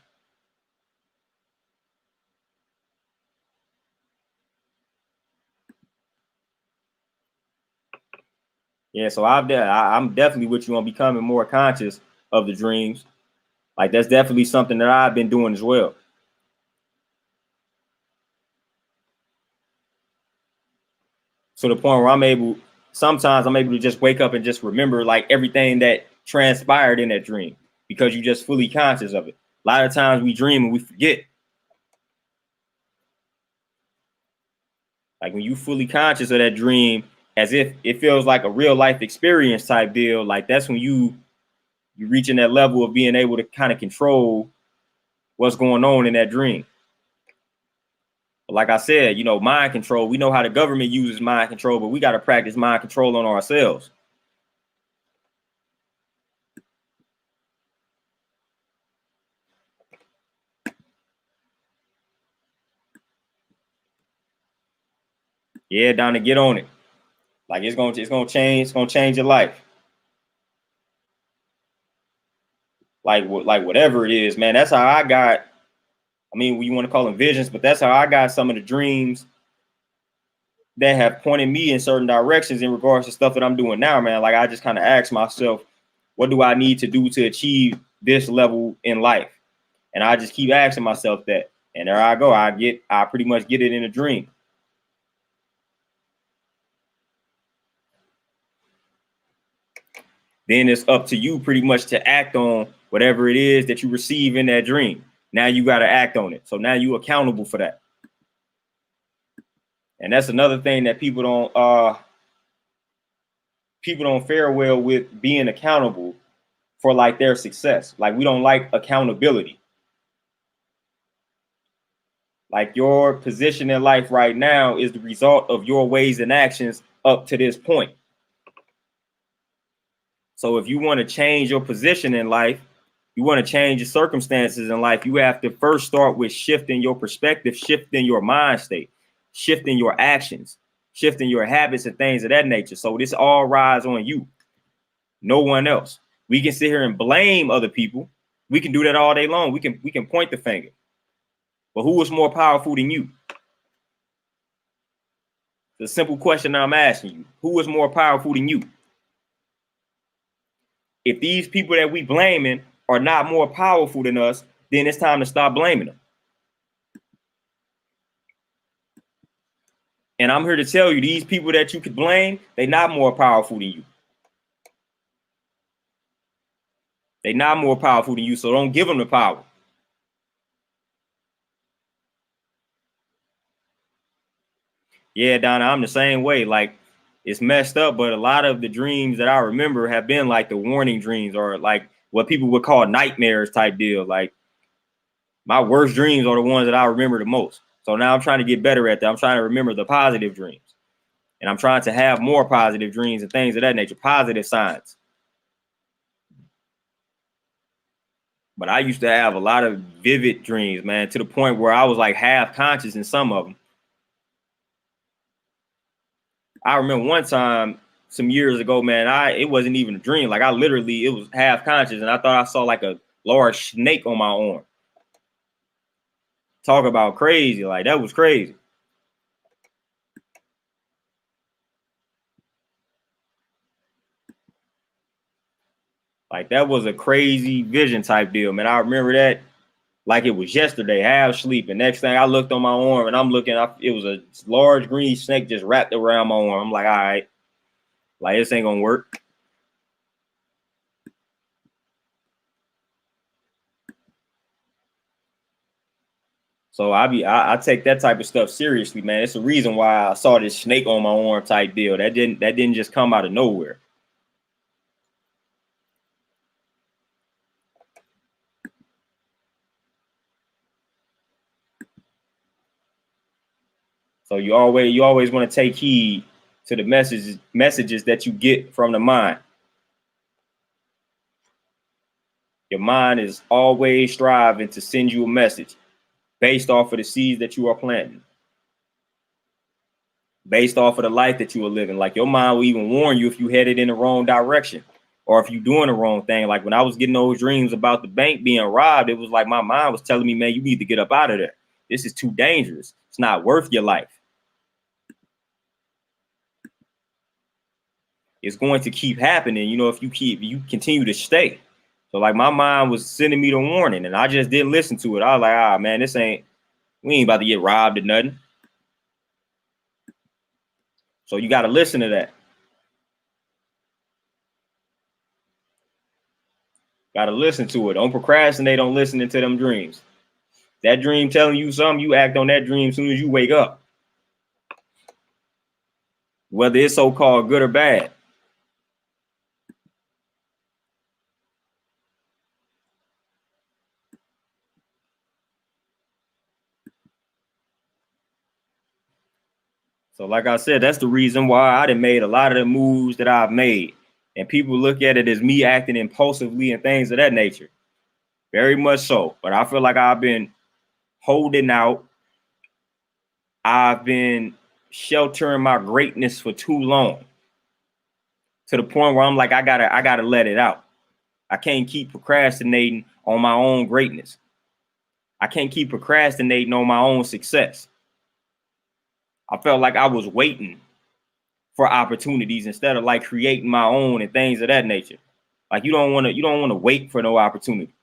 Yeah, so I'm definitely with you on becoming more conscious of the dreams. Like that's definitely something that I've been doing as well. To the point where sometimes I'm able to just wake up and just remember like everything that transpired in that dream because you're just fully conscious of it. A lot of times we dream and we forget. Like when you fully conscious of that dream, as if it feels like a real life experience type deal, like that's when you reaching that level of being able to kind of control what's going on in that dream. But like I said, mind control, we know how the government uses mind control, but we got to practice mind control on ourselves. Yeah, down to get on it. Like it's gonna change your life. Like whatever it is, man. That's how I got. I mean, you want to call them visions, but that's how I got some of the dreams that have pointed me in certain directions in regards to stuff that I'm doing now, man. Like I just kind of ask myself, what do I need to do to achieve this level in life? And I just keep asking myself that. And there I go. I pretty much get it in a dream. Then it's up to you pretty much to act on whatever it is that you receive in that dream. Now you got to act on it. So now you accountable for that. And that's another thing that people don't fare well with being accountable for like their success. Like we don't like accountability. Like your position in life right now is the result of your ways and actions up to this point. So if you want to change your position in life, you want to change your circumstances in life, you have to first start with shifting your perspective, shifting your mind state, shifting your actions, shifting your habits and things of that nature. So this all rides on you, no one else. We can sit here and blame other people. We can do that all day long. We can point the finger. But who is more powerful than you? The simple question I'm asking you. Who is more powerful than you? If these people that we blaming are not more powerful than us, then it's time to stop blaming them. And I'm here to tell you, these people that you could blame, they're not more powerful than you. They're not more powerful than you, so don't give them the power. Yeah, Donna, I'm the same way. Like, it's messed up, but a lot of the dreams that I remember have been like the warning dreams or like what people would call nightmares type deal. Like, my worst dreams are the ones that I remember the most. So now I'm trying to get better at that. I'm trying to remember the positive dreams. And I'm trying to have more positive dreams and things of that nature, positive signs. But I used to have a lot of vivid dreams, man, to the point where I was like half conscious in some of them. I remember one time some years ago, man, it wasn't even a dream. Like it was half conscious, and I thought I saw like a large snake on my arm. Talk about crazy, like that was crazy. Like that was a crazy vision type deal, man. I remember that like it was yesterday, half sleeping. Next thing I looked on my arm and I'm looking, it was a large green snake just wrapped around my arm. I'm like, all right, like this ain't gonna work. So I take that type of stuff seriously, man. It's the reason why I saw this snake on my arm type deal. That didn't just come out of nowhere. So you always want to take heed to the messages that you get from the mind. Your mind is always striving to send you a message based off of the seeds that you are planting, based off of the life that you are living. Like your mind will even warn you if you headed in the wrong direction or if you're doing the wrong thing. Like when I was getting those dreams about the bank being robbed, it was like my mind was telling me, man, you need to get up out of there. This is too dangerous. It's not worth your life. It's going to keep happening, if you continue to stay. So like my mind was sending me the warning and I just didn't listen to it. I was like, man, we ain't about to get robbed or nothing. So you got to listen to that. Got to listen to it. Don't procrastinate on listening to them dreams. That dream telling you something, you act on that dream as soon as you wake up. Whether it's so-called good or bad. So like I said, that's the reason why I done made a lot of the moves that I've made. And people look at it as me acting impulsively and things of that nature. Very much so. But I feel like I've been holding out. I've been sheltering my greatness for too long. To the point where I'm like, I gotta let it out. I can't keep procrastinating on my own greatness. I can't keep procrastinating on my own success. I felt like I was waiting for opportunities instead of like creating my own and things of that nature. Like you don't want to wait for no opportunity.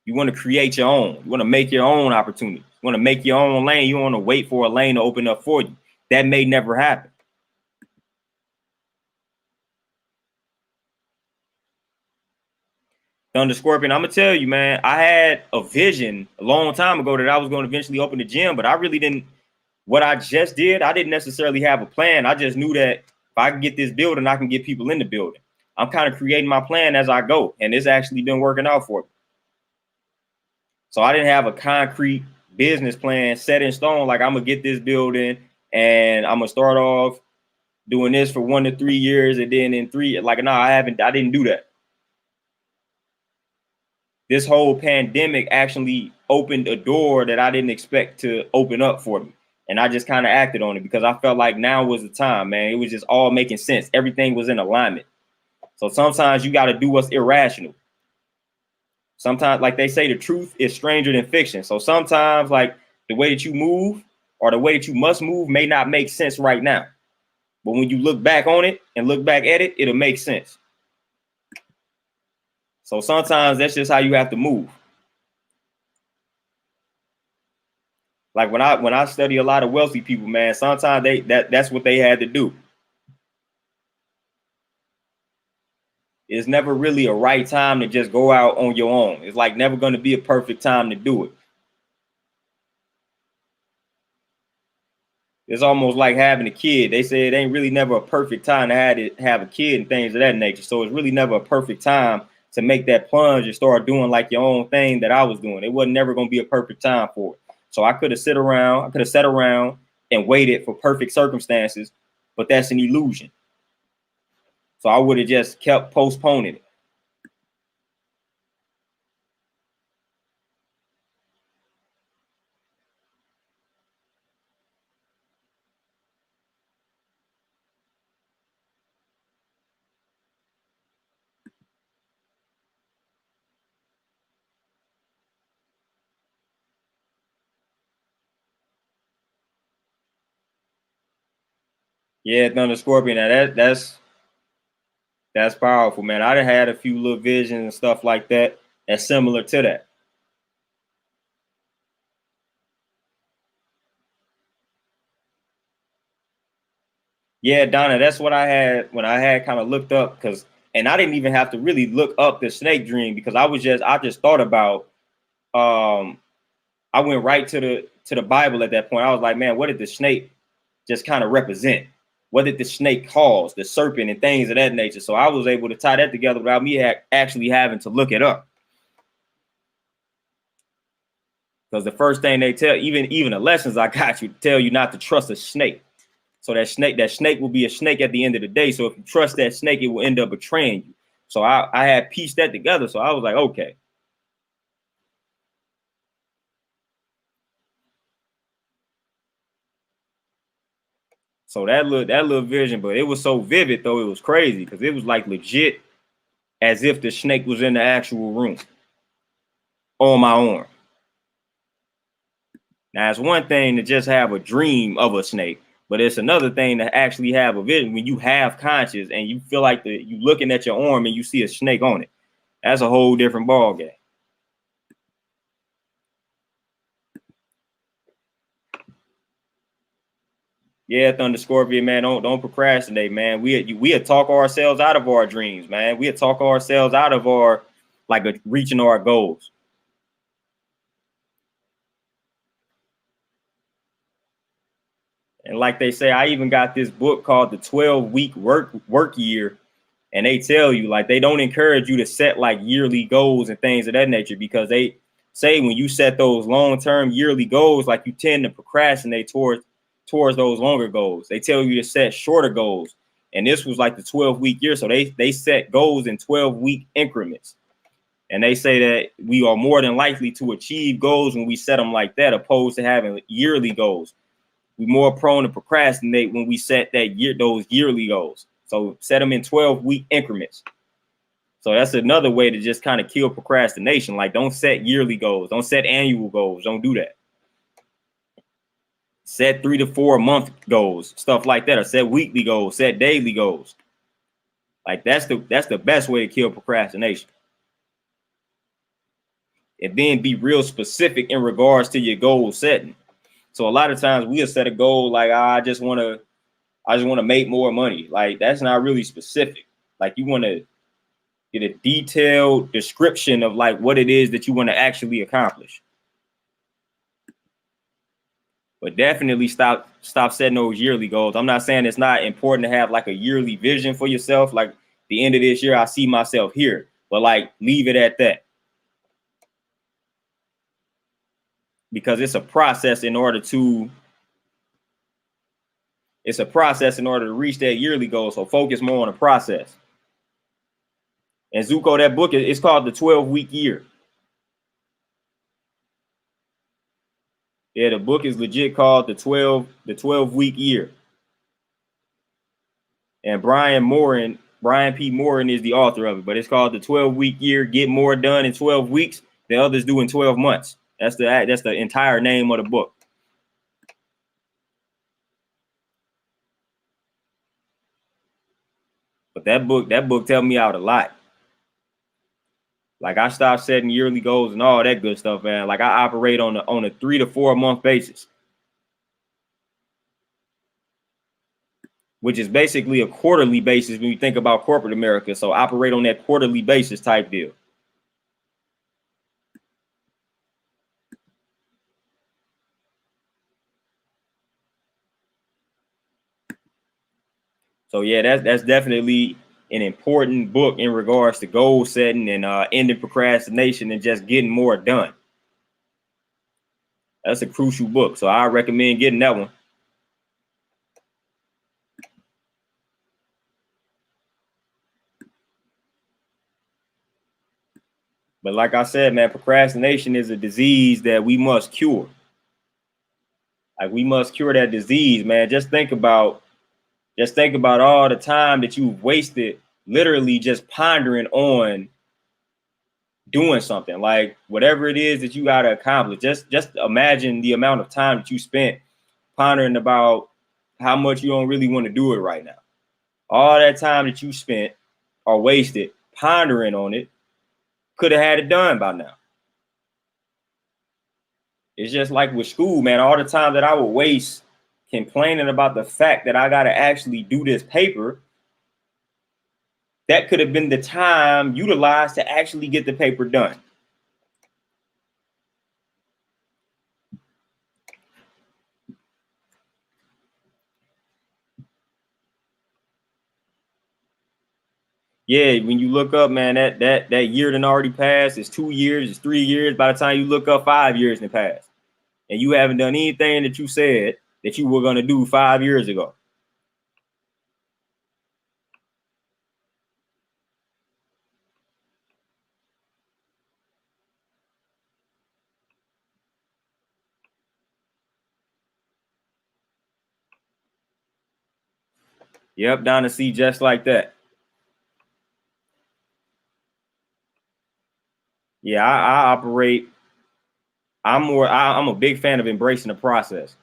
You want to create your own. You want to make your own opportunity. You want to make your own lane. You don't want to wait for a lane to open up for you. That may never happen. Thunder Scorpion, I'm gonna tell you, man, I had a vision a long time ago that I was going to eventually open the gym, but I really didn't. What I just did, I didn't necessarily have a plan. I just knew that if I can get this building, I can get people in the building. I'm kind of creating my plan as I go, and it's actually been working out for me. So I didn't have a concrete business plan set in stone, like I'm gonna get this building and I'm gonna start off doing this for 1 to 3 years, and then in 3, like no, I didn't do that. This whole pandemic actually opened a door that I didn't expect to open up for me. And I just kind of acted on it because I felt like now was the time, man. It was just all making sense. Everything was in alignment. So sometimes you got to do what's irrational. Sometimes, like they say, the truth is stranger than fiction. So sometimes, like the way that you move or the way that you must move may not make sense right now. But when you look back on it and look back at it, it'll make sense. So sometimes that's just how you have to move. Like when I study a lot of wealthy people, man, sometimes that's what they had to do. It's never really a right time to just go out on your own. It's like never going to be a perfect time to do it. It's almost like having a kid. They say it ain't really never a perfect time to have a kid and things of that nature. So it's really never a perfect time to make that plunge and start doing like your own thing that I was doing. It wasn't never going to be a perfect time for it. So I could have sat around and waited for perfect circumstances, but that's an illusion. So I would have just kept postponing it. Yeah, Thunder Scorpion. Now that's powerful, man. I done had a few little visions and stuff like that that's similar to that. Yeah, Donna, that's what I had when I had kind of looked up and I didn't even have to really look up the snake dream because I just thought about I went right to the Bible at that point. I was like, man, what did the snake just kind of represent? What did the snake cause, the serpent and things of that nature? So I was able to tie that together without me actually having to look it up. Because the first thing they tell, even the lessons I got you, tell you not to trust a snake. So that snake will be a snake at the end of the day. So if you trust that snake, it will end up betraying you. So I had pieced that together. So I was like, okay. So that little vision, but it was so vivid though, it was crazy because it was like legit as if the snake was in the actual room on my arm. Now it's one thing to just have a dream of a snake, but it's another thing to actually have a vision when you have conscious and you feel like you looking at your arm and you see a snake on it. That's a whole different ball game. Yeah, Thunder Scorpion, man, don't procrastinate, man. We talk ourselves out of our dreams, man. We talk ourselves out of our reaching our goals. And like they say, I even got this book called the 12-week work year. And they tell you like they don't encourage you to set like yearly goals and things of that nature because they say when you set those long-term yearly goals, like you tend to procrastinate towards those longer goals. They tell you to set shorter goals. And this was like the 12-week year. So they set goals in 12-week increments. And they say that we are more than likely to achieve goals when we set them like that, opposed to having yearly goals. We're more prone to procrastinate when we set those yearly goals. So set them in 12-week increments. So that's another way to just kind of kill procrastination. Like don't set yearly goals, don't set annual goals, don't do that. Set 3 to 4 month goals, stuff like that, or set weekly goals, set daily goals. Like that's the best way to kill procrastination. And then be real specific in regards to your goal setting. So a lot of times we'll set a goal like I just want to make more money. Like that's not really specific. Like you want to get a detailed description of like what it is that you want to actually accomplish. But definitely stop setting those yearly goals. I'm not saying it's not important to have like a yearly vision for yourself. Like the end of this year, I see myself here, but like leave it at that because it's a process in order to reach that yearly goal. So focus more on the process. And Zuko, that book it's called the 12-week year. Yeah, the book is legit called the 12-week year. And Brian P. Moran is the author of it, but it's called the 12-week year. Get more done in 12 weeks than others do in 12 months. That's the entire name of the book. But that book tell me out a lot. Like I stopped setting yearly goals and all that good stuff, man. Like I operate on a 3 to 4 month basis, which is basically a quarterly basis when you think about corporate America. So operate on that quarterly basis type deal. So yeah, that's definitely an important book in regards to goal setting and ending procrastination and just getting more done. That's a crucial book. So I recommend getting that one. But like I said, man, procrastination is a disease that we must cure. Like we must cure that disease, man. Just think about all the time that you've wasted literally just pondering on doing something. Like whatever it is that you got to accomplish. Just imagine the amount of time that you spent pondering about how much you don't really want to do it right now. All that time that you spent or wasted pondering on it, could have had it done by now. It's just like with school, man. All the time that I would waste complaining about the fact that I got to actually do this paper, that could have been the time utilized to actually get the paper done. Yeah, when you look up, man, that year done already passed. It's 2 years, it's 3 years. By the time you look up, 5 years in the past, and you haven't done anything that you said that you were gonna do 5 years ago. Yep, down to see just like that. Yeah, I operate. I'm a big fan of embracing the process.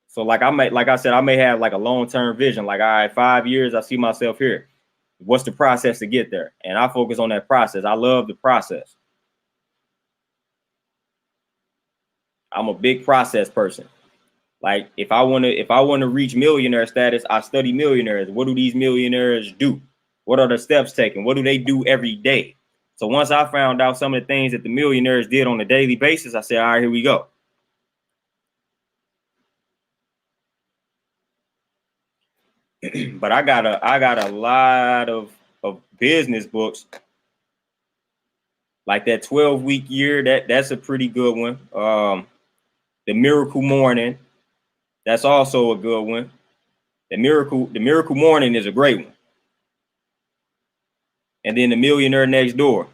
So like I said, I may have like a long-term vision. Like, all right, 5 years, I see myself here. What's the process to get there? And I focus on that process. I love the process. I'm a big process person. Like, if I want to reach millionaire status, I study millionaires. What do these millionaires do? What are the steps taken? What do they do every day? So once I found out some of the things that the millionaires did on a daily basis, I said, all right, here we go. But I got a lot of business books, like that 12-week year. That's a pretty good one. The Miracle Morning, that's also a good one. The Miracle Morning is a great one. And then the Millionaire Next Door.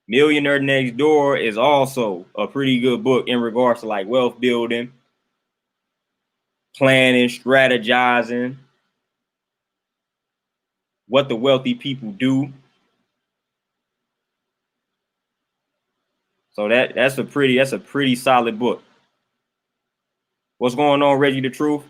Millionaire Next Door is also a pretty good book in regards to like wealth building, planning, strategizing, what the wealthy people do. So that's a pretty solid book. What's going on, Reggie the Truth?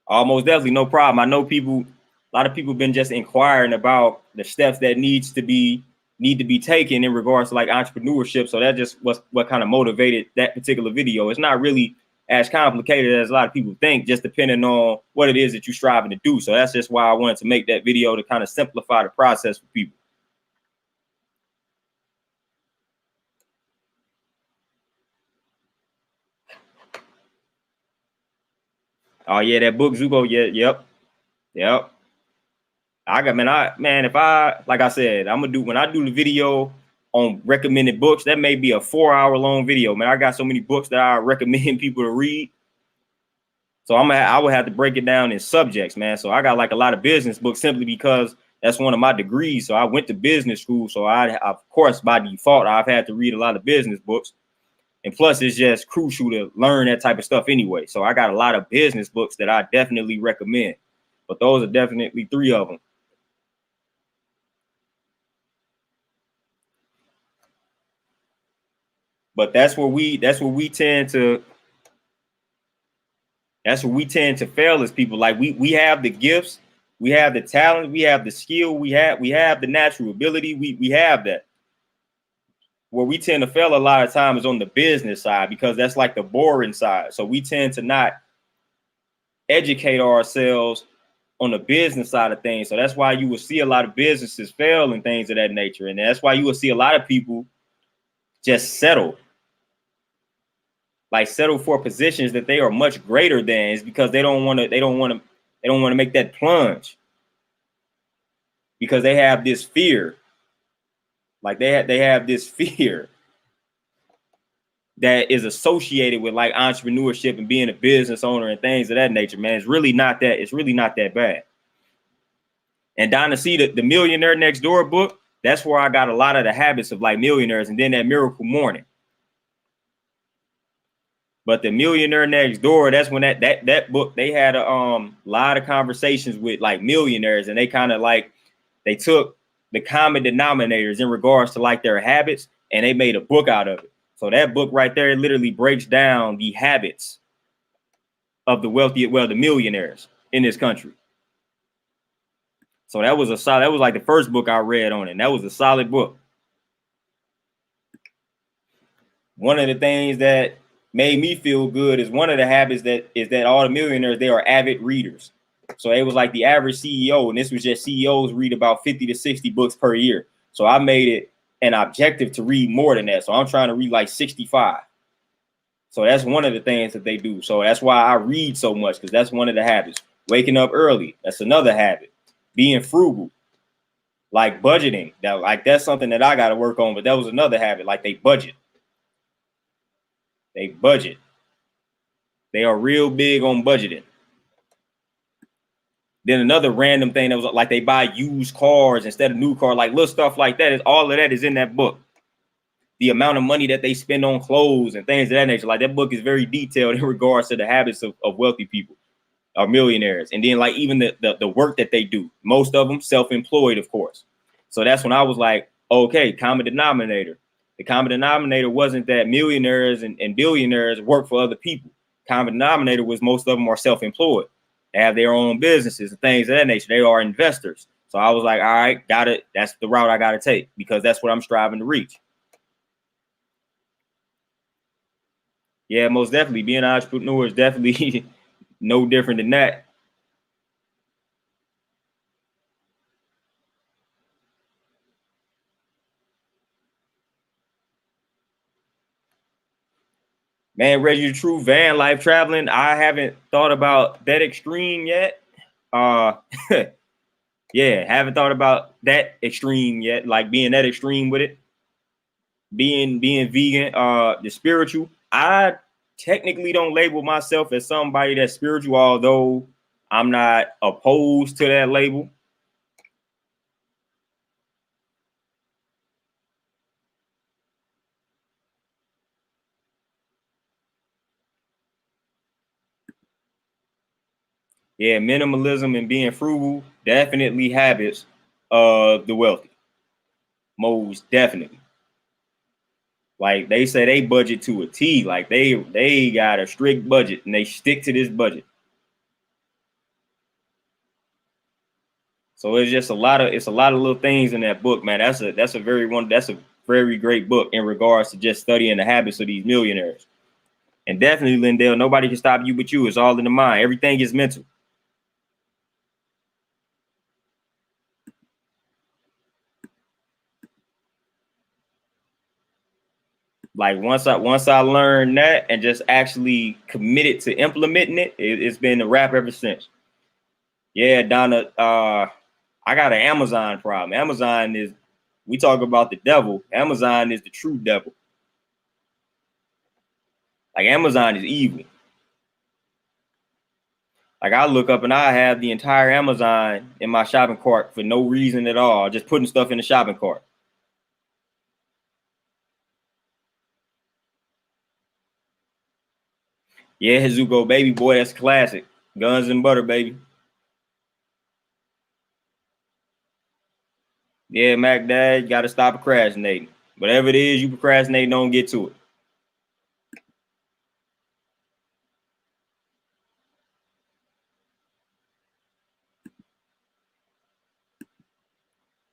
Almost definitely, no problem. I know a lot of people have been just inquiring about the steps that need to be taken in regards to like entrepreneurship. So that just was what kind of motivated that particular video. It's not really as complicated as a lot of people think, just depending on what it is that you're striving to do. So that's just why I wanted to make that video, to kind of simplify the process for people. Oh yeah, that book Zuko. Yeah, yep. If I, like I said, I'm gonna do, when I do the video on recommended books, that may be a 4 hour long video. Man, I got so many books that I recommend people to read. So I would have to break it down in subjects, man. So I got like a lot of business books simply because that's one of my degrees. So I went to business school. So of course, by default, I've had to read a lot of business books. And plus, it's just crucial to learn that type of stuff anyway. So I got a lot of business books that I definitely recommend. But those are definitely three of them. But that's where we tend to fail as people. Like, we have the gifts, we have the talent, we have the skill, we have the natural ability, we have that. Where we tend to fail a lot of times is on the business side, because that's like the boring side. So we tend to not educate ourselves on the business side of things. So that's why you will see a lot of businesses fail and things of that nature. And that's why you will see a lot of people just settle for positions that they are much greater than. Is because they don't want to make that plunge, because they have this fear. Like, they have this fear that is associated with like entrepreneurship and being a business owner and things of that nature, man. It's really not that bad. And down to see the Millionaire Next Door book, that's where I got a lot of the habits of like millionaires, and then that Miracle Morning. But the Millionaire Next Door, that's when that book, they had a lot of conversations with like millionaires, and they kind of like, they took the common denominators in regards to like their habits, and they made a book out of it. So that book right there literally breaks down the habits of the millionaires in this country. So that was like the first book I read on it. And that was a solid book. One of the things that made me feel good is one of the habits that all the millionaires, they are avid readers. So it was like the average CEO, and this was just CEOs read about 50 to 60 books per year. So I made it an objective to read more than that. So I'm trying to read like 65. So that's one of the things that they do. So that's why I read so much, because that's one of the habits. Waking up early, that's another habit. being frugal, like budgeting. That's something that I got to work on. But that was another habit. Like they budget. They budget. They are real big on budgeting. Then another random thing that was like they buy used cars instead of new cars, like little stuff like that. Is all of that is in that book. The amount of money that they spend on clothes and things of that nature. Like that book is very detailed in regards to the habits of wealthy people or millionaires. And then like even the work that they do, most of them self-employed, of course. So that's when I was like, okay, common denominator. The common denominator wasn't that millionaires and billionaires work for other people. Common denominator was most of them are self-employed. They have their own businesses and things of that nature. They are investors. So I was like, all right, got it. That's the route I got to take because that's what I'm striving to reach. Yeah, most definitely. Being an entrepreneur is definitely no different than that. Man, Reggie, the true van life traveling. I haven't thought about that extreme yet. Uh, yeah, haven't thought about that extreme yet. Like being that extreme with it, being vegan. The spiritual. I technically don't label myself as somebody that's spiritual, although I'm not opposed to that label. Yeah, minimalism and being frugal definitely habits of the wealthy. Most definitely. Like they say they budget to a T. Like they got a strict budget and they stick to this budget. So it's a lot of little things in that book, man. That's a very great book in regards to just studying the habits of these millionaires. And definitely, Lindell, nobody can stop you but you. It's all in the mind. Everything is mental. Like once I learned that and just actually committed to implementing it's been a wrap ever since. Yeah, Donna, I got an Amazon problem. Amazon is, we talk about the devil. Amazon is the true devil. Like Amazon is evil. Like I look up and I have the entire Amazon in my shopping cart for no reason at all, just putting stuff in the shopping cart. Yeah, Zuko, baby boy, that's classic. Guns and butter, baby. Yeah, Mac Dad, you gotta stop procrastinating. Whatever it is you procrastinate, don't get to it.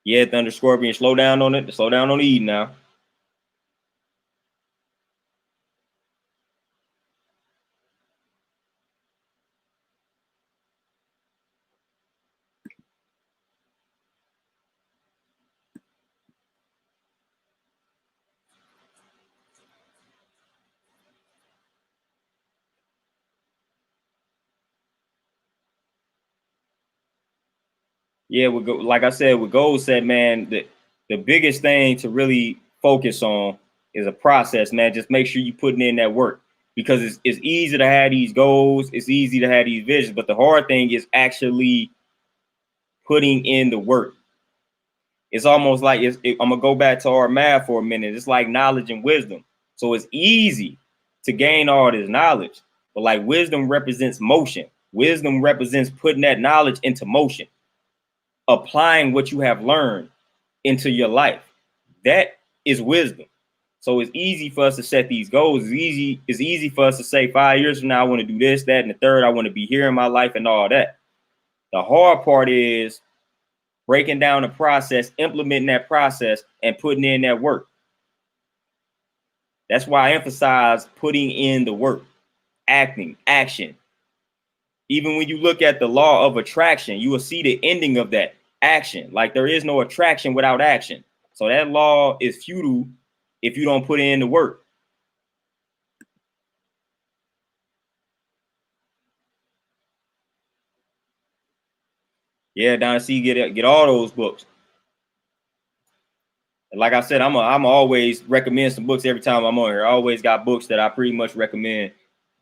Yeah, Thunder Scorpion, slow down on it. Slow down on the eating now. Yeah, like I said, with goals set, man, the biggest thing to really focus on is a process, man. Just make sure you're putting in that work because it's easy to have these goals, it's easy to have these visions, but the hard thing is actually putting in the work. It's almost like I'm gonna go back to our math for a minute. It's like knowledge and wisdom. So it's easy to gain all this knowledge, but like wisdom represents motion. Wisdom represents putting that knowledge into motion, applying what you have learned into your life. That is wisdom. So it's easy for us to set these goals. It's easy for us to say 5 years from now, I want to do this, that, and the third. I want to be here in my life and all that. The hard part is breaking down the process, implementing that process, and putting in that work. That's why I emphasize putting in the work, action. Even when you look at the law of attraction, you will see the ending of that action. Like there is no attraction without action. So that law is futile if you don't put in the work. Yeah, Dynasty, get all those books. And like I said, I'm always recommend some books every time I'm on here. I always got books that I pretty much recommend.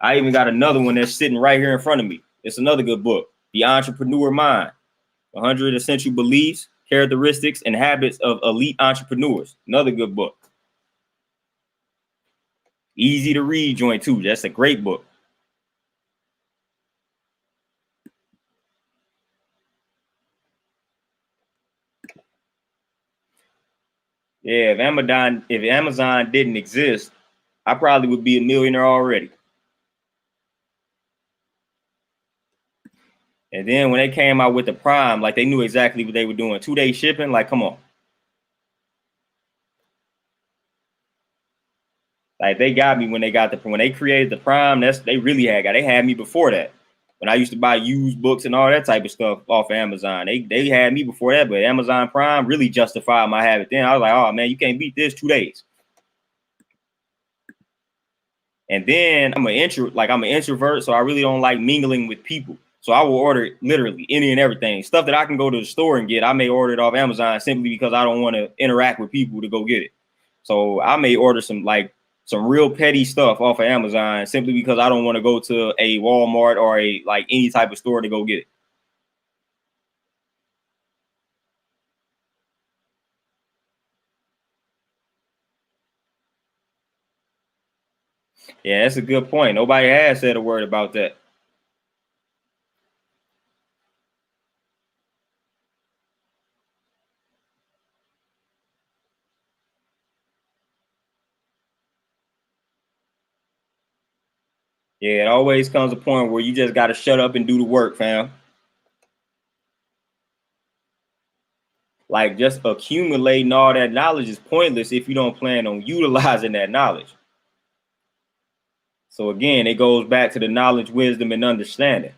I even got another one that's sitting right here in front of me. It's another good book, The Entrepreneur Mind: 100 Essential Beliefs, Characteristics, and Habits of Elite Entrepreneurs. Another good book. Easy to read joint too. That's a great book. Yeah, if Amazon didn't exist, I probably would be a millionaire already. And then when they came out with the Prime, like they knew exactly what they were doing. 2-day shipping, like come on. Like they got me when they created the Prime. They really had me before that. When I used to buy used books and all that type of stuff off of Amazon, they had me before that. But Amazon Prime really justified my habit. Then I was like, oh man, you can't beat this. 2 days. And then I'm an introvert, so I really don't like mingling with people. So I will order literally any and everything. Stuff that I can go to the store and get, I may order it off Amazon simply because I don't want to interact with people to go get it. So I may order some real petty stuff off of Amazon simply because I don't want to go to a Walmart or any type of store to go get it. Yeah, that's a good point. Nobody has said a word about that. Yeah, it always comes a point where you just got to shut up and do the work, fam. Like just accumulating all that knowledge is pointless if you don't plan on utilizing that knowledge. So again, it goes back to the knowledge, wisdom, and understanding.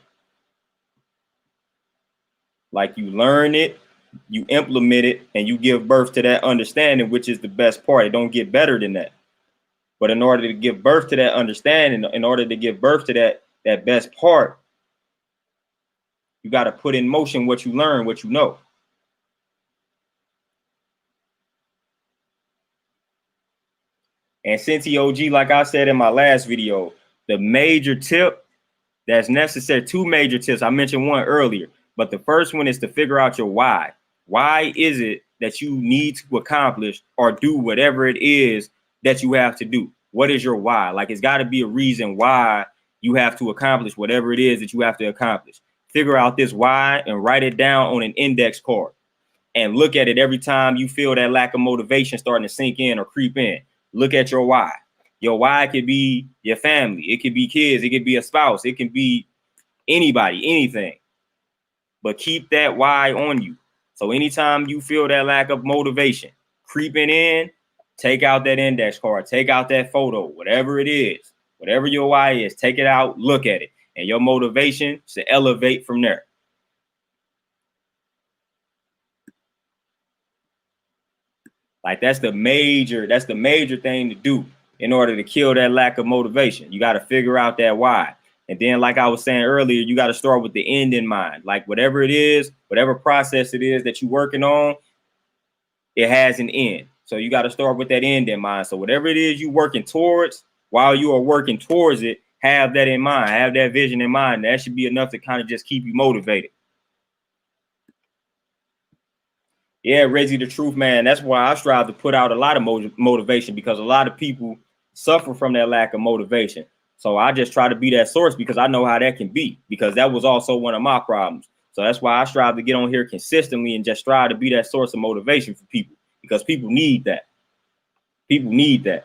Like you learn it, you implement it, and you give birth to that understanding, which is the best part. It don't get better than that. But in order to give birth to that understanding, in order to give birth to that best part, you got to put in motion what you learn, what you know. And since OG, like I said in my last video, the major tip that's necessary, 2 major tips. I mentioned one earlier, but the first one is to figure out your why. Why is it that you need to accomplish or do whatever it is that you have to do? What is your why? Like it's got to be a reason why you have to accomplish whatever it is that you have to accomplish. Figure out this why and write it down on an index card and look at it every time you feel that lack of motivation starting to sink in or creep in. Look at your why. Your why could be your family. It could be kids. It could be a spouse. It can be anybody, anything. But keep that why on you. So anytime you feel that lack of motivation creeping in, take out that index card, take out that photo, whatever it is, whatever your why is, take it out, look at it, and your motivation should elevate from there. Like that's the major thing to do in order to kill that lack of motivation. You got to figure out that why. And then, like I was saying earlier, you got to start with the end in mind. Like whatever it is, whatever process it is that you're working on, it has an end. So you got to start with that end in mind. So whatever it is you're working towards, while you are working towards it, have that in mind, have that vision in mind. That should be enough to kind of just keep you motivated. Yeah, Reggie, the truth, man. That's why I strive to put out a lot of motivation, because a lot of people suffer from that lack of motivation. So I just try to be that source because I know how that can be, because that was also one of my problems. So that's why I strive to get on here consistently and just strive to be that source of motivation for people, because people need that. People need that.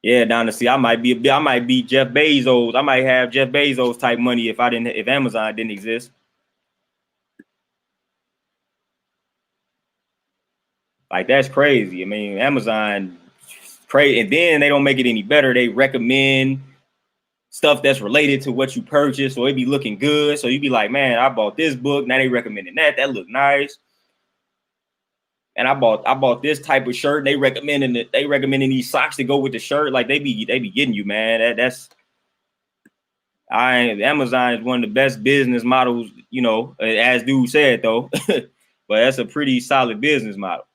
Yeah, down to see, I might be Jeff Bezos. I might have Jeff Bezos type money if Amazon didn't exist. Like that's crazy. I mean, Amazon crazy, and then they don't make it any better. They recommend stuff that's related to what you purchased, so it be looking good. So you be like, man, I bought this book. Now they recommending that. That look nice. And I bought this type of shirt. They recommending these socks to go with the shirt. Like they be getting you, man. That's Amazon is one of the best business models, you know, as dude said though. But that's a pretty solid business model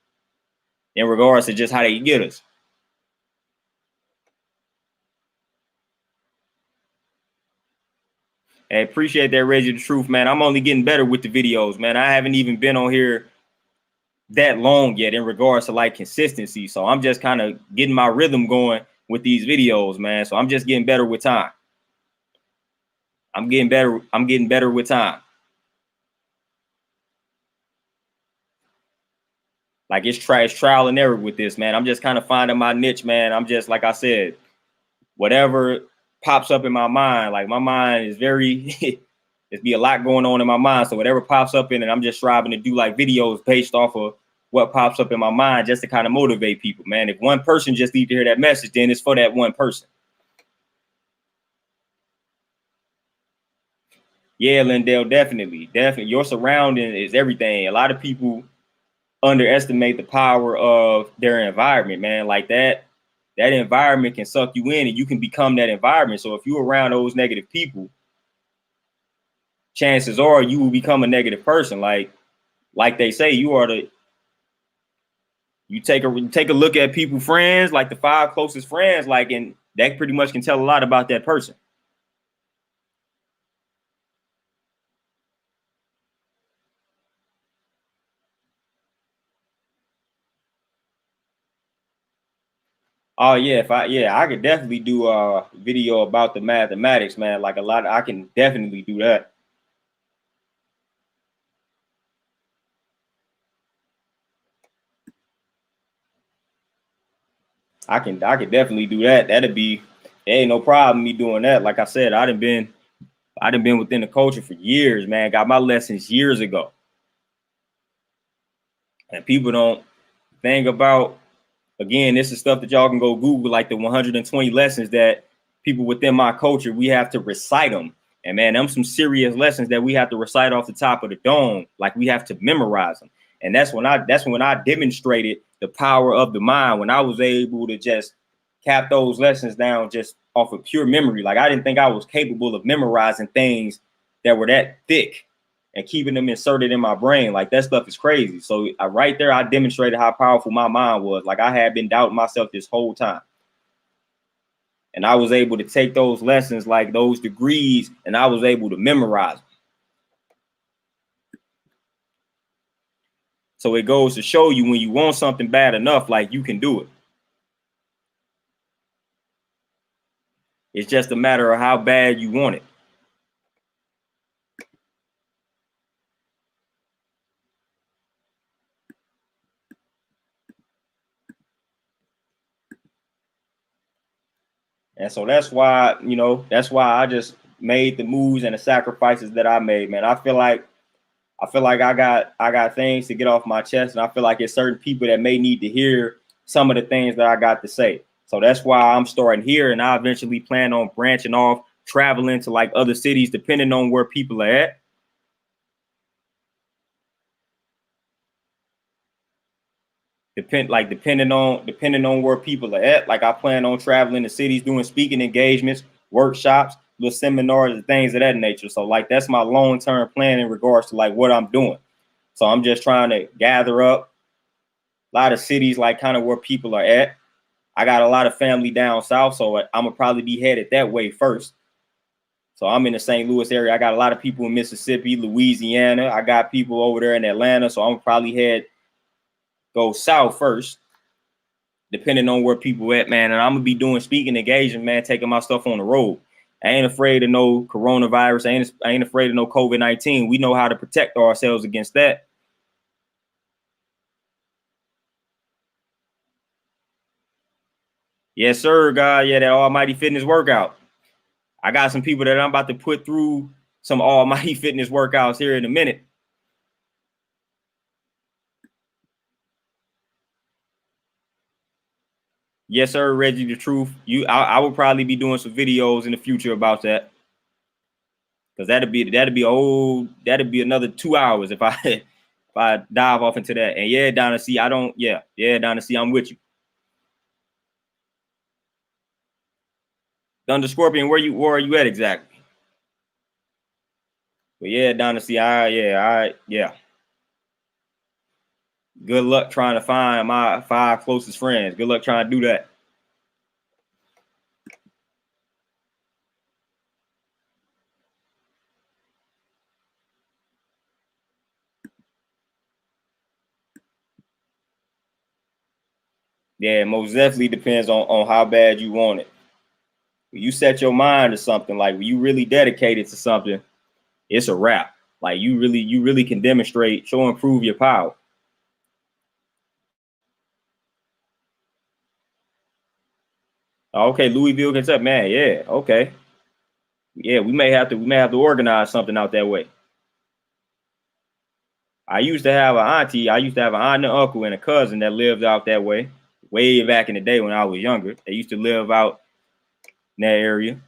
in regards to just how they get us. I appreciate that, Reggie, the truth, man. I'm only getting better with the videos, man. I haven't even been on here that long yet in regards to like consistency. So I'm just kind of getting my rhythm going with these videos, man. So I'm just getting better with time. I'm getting better. I'm getting better with time. Like it's trial and error with this, man. I'm just kind of finding my niche, man. I'm just, like I said, whatever pops up in my mind. Like my mind is very, there's be a lot going on in my mind. So whatever pops up in it, I'm just striving to do like videos based off of what pops up in my mind, just to kind of motivate people, man. If one person just need to hear that message, then it's for that one person. Yeah, Lindell, definitely. Your surrounding is everything. A lot of people underestimate the power of their environment, man. Like that environment can suck you in and you can become that environment. So if you're around those negative people, chances are you will become a negative person. Like they say, you take a look at people friends, like the 5 closest friends, like, and that pretty much can tell a lot about that person. Oh yeah, I could definitely do a video about the mathematics, man. Like a lot, I can definitely do that. I could definitely do that. That'd be, ain't no problem me doing that. Like I said, I done been within the culture for years, man. Got my lessons years ago. And people don't think about, again, this is stuff that y'all can go Google, like the 120 lessons that people within my culture, we have to recite them. And man, them some serious lessons that we have to recite off the top of the dome. Like we have to memorize them. And that's when I demonstrated the power of the mind, when I was able to just cap those lessons down just off of pure memory. Like I didn't think I was capable of memorizing things that were that thick and keeping them inserted in my brain. Like that stuff is crazy. So right there, I demonstrated how powerful my mind was. Like I had been doubting myself this whole time. And I was able to take those lessons, like those degrees, and I was able to memorize them. So it goes to show you, when you want something bad enough, like you can do it. It's just a matter of how bad you want it. And so that's why, that's why I just made the moves and the sacrifices that I made, man. I feel like I got things to get off my chest, and I feel like it's certain people that may need to hear some of the things that I got to say. So that's why I'm starting here, and I eventually plan on branching off, traveling to like other cities, depending on where people are at. Depending on where people are at. Like I plan on traveling to cities, doing speaking engagements, workshops, little seminars, and things of that nature. So like that's my long-term plan in regards to like what I'm doing. So I'm just trying to gather up a lot of cities, like kind of where people are at. I got a lot of family down south, so I'm gonna probably be headed that way first. So I'm in the St. Louis area. I got a lot of people in Mississippi, Louisiana. I got people over there in Atlanta, so I'm probably go south first, depending on where people at, man. And I'm gonna be doing speaking engagement, man, taking my stuff on the road. I ain't afraid of no coronavirus. I ain't afraid of no COVID-19. We know how to protect ourselves against that. Yes, sir, God. Yeah, that almighty fitness workout. I got some people that I'm about to put through some almighty fitness workouts here in a minute. Yes, sir, Reggie, the truth. I will probably be doing some videos in the future about that, because that'd be another 2 hours if I if I dive off into that. And yeah, Donna C, I don't. Yeah, Donna C, I'm with you. Thunder Scorpion, where are you at exactly? But yeah, Dynasty, yeah. Good luck trying to find my 5 closest friends. Good luck trying to do that. Yeah, most definitely depends on how bad you want it. When you set your mind to something, like when you really dedicated to something, it's a wrap. Like you really can demonstrate, show and prove your power. Okay, Louisville, Kentucky, man. Yeah, okay. Yeah, we may have to organize something out that way. I used to have an auntie. I used to have an aunt and uncle and a cousin that lived out that way, way back in the day when I was younger. They used to live out in that area.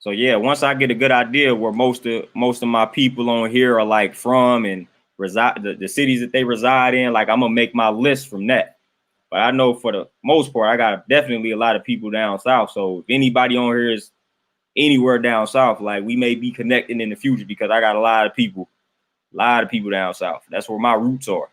So yeah, once I get a good idea where most of my people on here are like from and reside, the cities that they reside in, like I'm gonna make my list from that. But I know for the most part, I got definitely a lot of people down south. So if anybody on here is anywhere down south, like we may be connecting in the future because I got a lot of people down south. That's where my roots are.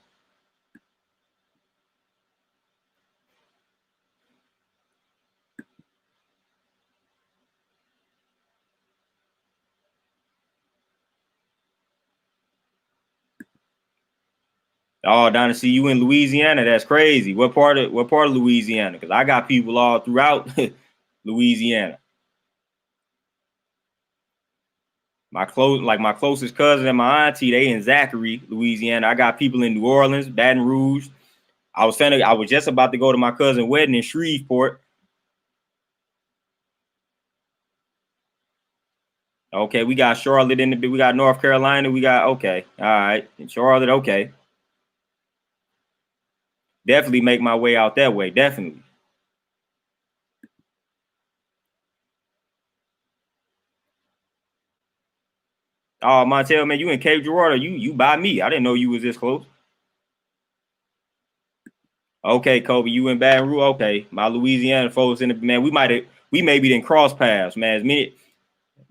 Oh, down to see you in Louisiana. That's crazy. What part of Louisiana? Because I got people all throughout Louisiana. My closest cousin and my auntie, they in Zachary, Louisiana. I got people in New Orleans, Baton Rouge. I was just about to go to my cousin's wedding in Shreveport. Okay, we got Charlotte we got North Carolina, we got okay. All right. In Charlotte, okay. Definitely make my way out that way. Definitely. Oh, Montel, man, you in Cape Girardeau. You by me. I didn't know you was this close. Okay, Kobe, you in Baton Rouge. Okay. My Louisiana folks in the man, we maybe didn't cross paths, man. As many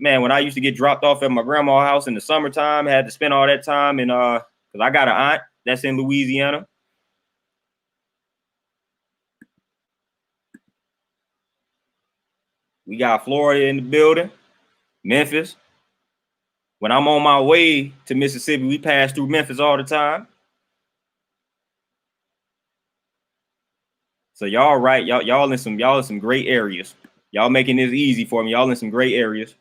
man, when I used to get dropped off at my grandma's house in the summertime, had to spend all that time in because I got an aunt that's in Louisiana. We got Florida in the building, Memphis. When I'm on my way to Mississippi, we pass through Memphis all the time. So y'all right, y'all in some great areas. Y'all making this easy for me. Y'all in some great areas.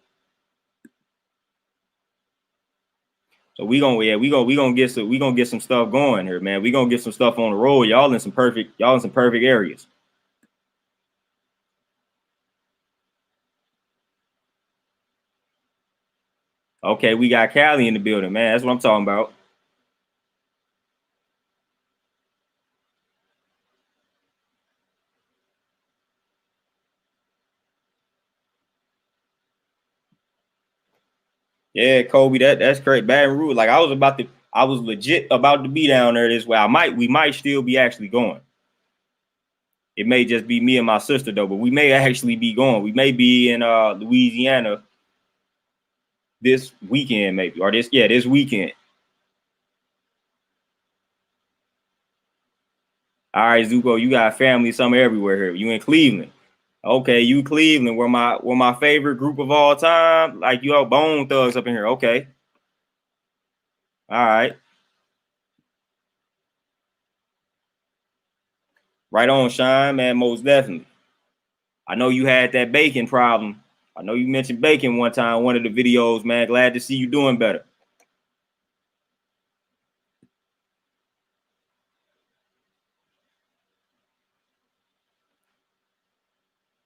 So we gonna get some stuff going here, man. We gonna get some stuff on the road. Y'all in some perfect areas. Okay, we got Cali in the building, man. That's what I'm talking about. Yeah, Kobe, that's great. Baton Rouge, like I was legit about to be down there this way. We might still be actually going. It may just be me and my sister though, but we may actually be going. We may be in Louisiana this weekend, maybe, or this weekend. All right, Zuko, you got family somewhere everywhere here. You in Cleveland. Okay, you Cleveland, where my favorite group of all time. Like you have Bone Thugs up in here. Okay. All right. Right on, Shine, man, most definitely. I know you had that bacon problem. I know you mentioned bacon one time, one of the videos, man. Glad to see you doing better.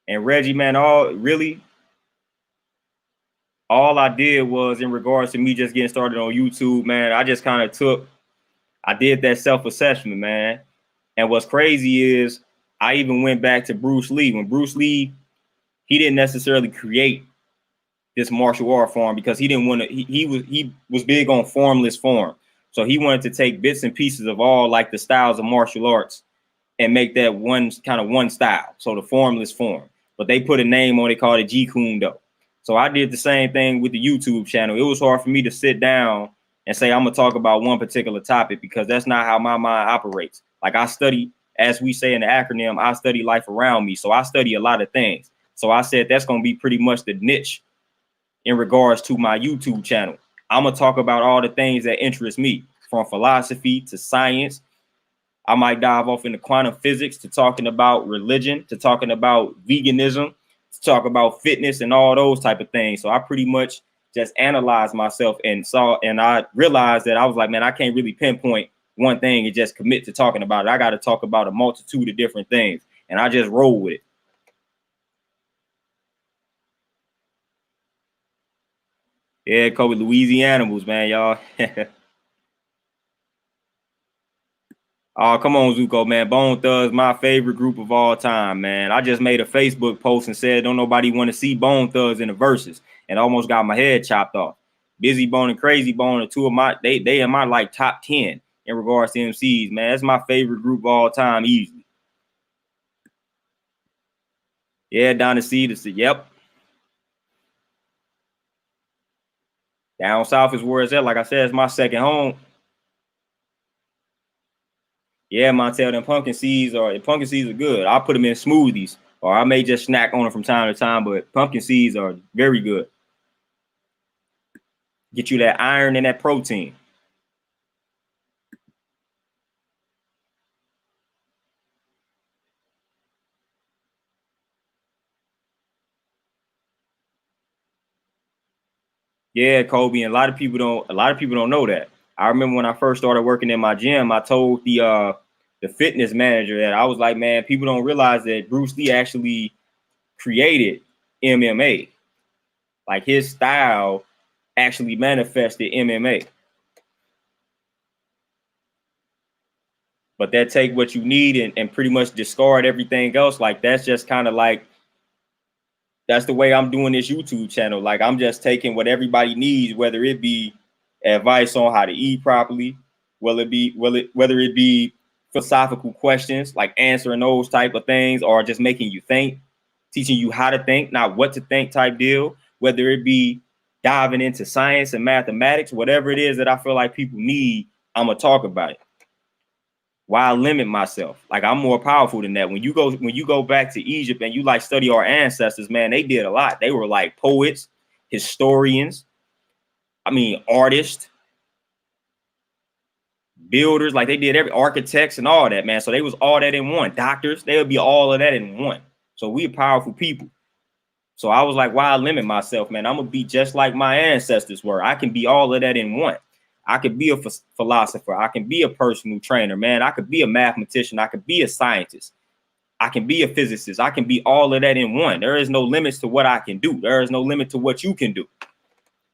And Reggie, man, all I did was in regards to me just getting started on YouTube, man. I did that self-assessment, man. And what's crazy is I even went back to Bruce Lee. When Bruce Lee, he didn't necessarily create this martial art form because he didn't want to, he was big on formless form. So he wanted to take bits and pieces of all like the styles of martial arts and make that one style. So the formless form. But they put a name on it, called it Jeet Kune Do. So I did the same thing with the YouTube channel. It was hard for me to sit down and say I'm gonna talk about one particular topic because that's not how my mind operates. Like I study, as we say in the acronym, I study life around me. So I study a lot of things. So I said that's gonna be pretty much the niche in regards to my YouTube channel. I'm gonna talk about all the things that interest me, from philosophy to science. I might dive off into quantum physics to talking about religion, to talking about veganism, to talk about fitness and all those type of things. So I pretty much just analyzed myself and I realized that I was like, man, I can't really pinpoint one thing and just commit to talking about it. I got to talk about a multitude of different things, and I just roll with it. Yeah, Kobe, Louisianimals, man, y'all. Oh, come on, Zuko, man. Bone Thugs, my favorite group of all time, man. I just made a Facebook post and said, don't nobody want to see Bone Thugs in the verses, and almost got my head chopped off. Busy Bone and Crazy Bone are two of my, they in my like top 10 in regards to MCs, man. That's my favorite group of all time, easily. Yeah, down to see the, yep. Down south is where it's at. Like I said, it's my second home. Yeah, Montel, them pumpkin seeds are good. I'll put them in smoothies, or I may just snack on them from time to time, but pumpkin seeds are very good. Get you that iron and that protein. Yeah, Kobe, and a lot of people don't know that. I remember when I first started working in my gym, I told the fitness manager that I was like, man, people don't realize that Bruce Lee actually created MMA. Like his style actually manifested MMA. But that take what you need and pretty much discard everything else. Like that's just kind of like that's the way I'm doing this YouTube channel. Like I'm just taking what everybody needs, whether it be advice on how to eat properly, whether it be philosophical questions, like answering those type of things, or just making you think, teaching you how to think, not what to think type deal, whether it be diving into science and mathematics, whatever it is that I feel like people need, I'm gonna talk about it. Why limit myself? Like I'm more powerful than that. When you go back to Egypt and you like study our ancestors, man, they did a lot. They were like poets, historians, I mean artists, builders, like they did every architects and all that, man. So they was all that in one. Doctors, they would be all of that in one. So we are powerful people. So I was like, why limit myself, man? I'm gonna be just like my ancestors were. I can be all of that in one. I could be a philosopher. I can be a personal trainer, man. I could be a mathematician. I could be a scientist. I can be a physicist. I can be all of that in one. There is no limits to what I can do. There is no limit to what you can do.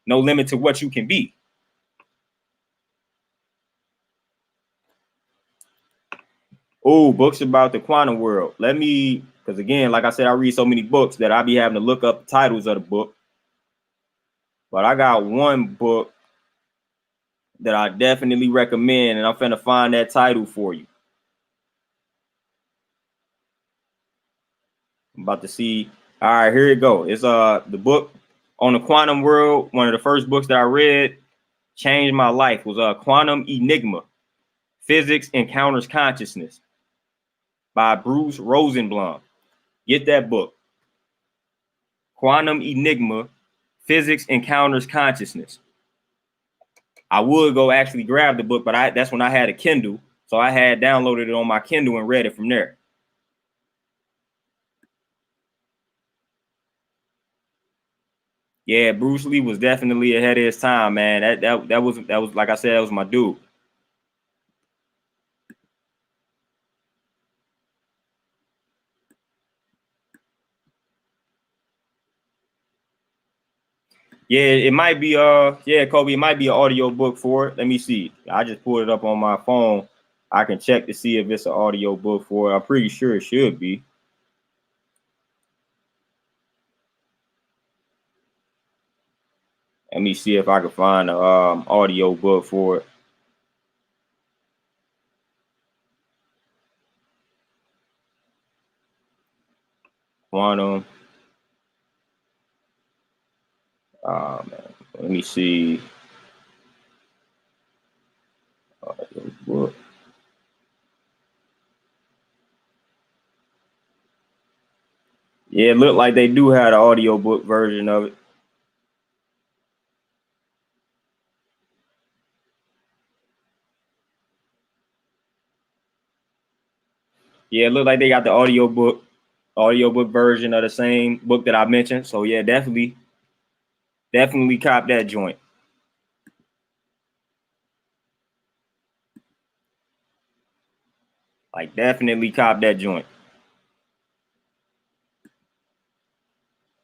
No limit to what you can be. Oh, books about the quantum world. Let me, because again, like I said, I read so many books that I be having to look up the titles of the book. But I got one book that I definitely recommend, and I'm finna find that title for you. I'm about to see. All right, here it go. It's the book on the quantum world. One of the first books that I read changed my life was Quantum Enigma: Physics Encounters Consciousness by Bruce Rosenblum. Get that book. Quantum Enigma: Physics Encounters Consciousness. I would go actually grab the book, but that's when I had a Kindle, so I had downloaded it on my Kindle and read it from there. Yeah, Bruce Lee was definitely ahead of his time, man. That was like I said, that was my dude. Yeah, it might be yeah, Kobe, it might be an audio book for it. Let me see. I just pulled it up on my phone. I can check to see if it's an audio book for it. I'm pretty sure it should be. Let me see if I can find an audio book for it. Quantum Man, let me see. Book. Yeah, it looked like they do have the audiobook version of it. Yeah, it looked like they got the audiobook version of the same book that I mentioned. So yeah, definitely cop that joint. Like definitely cop that joint.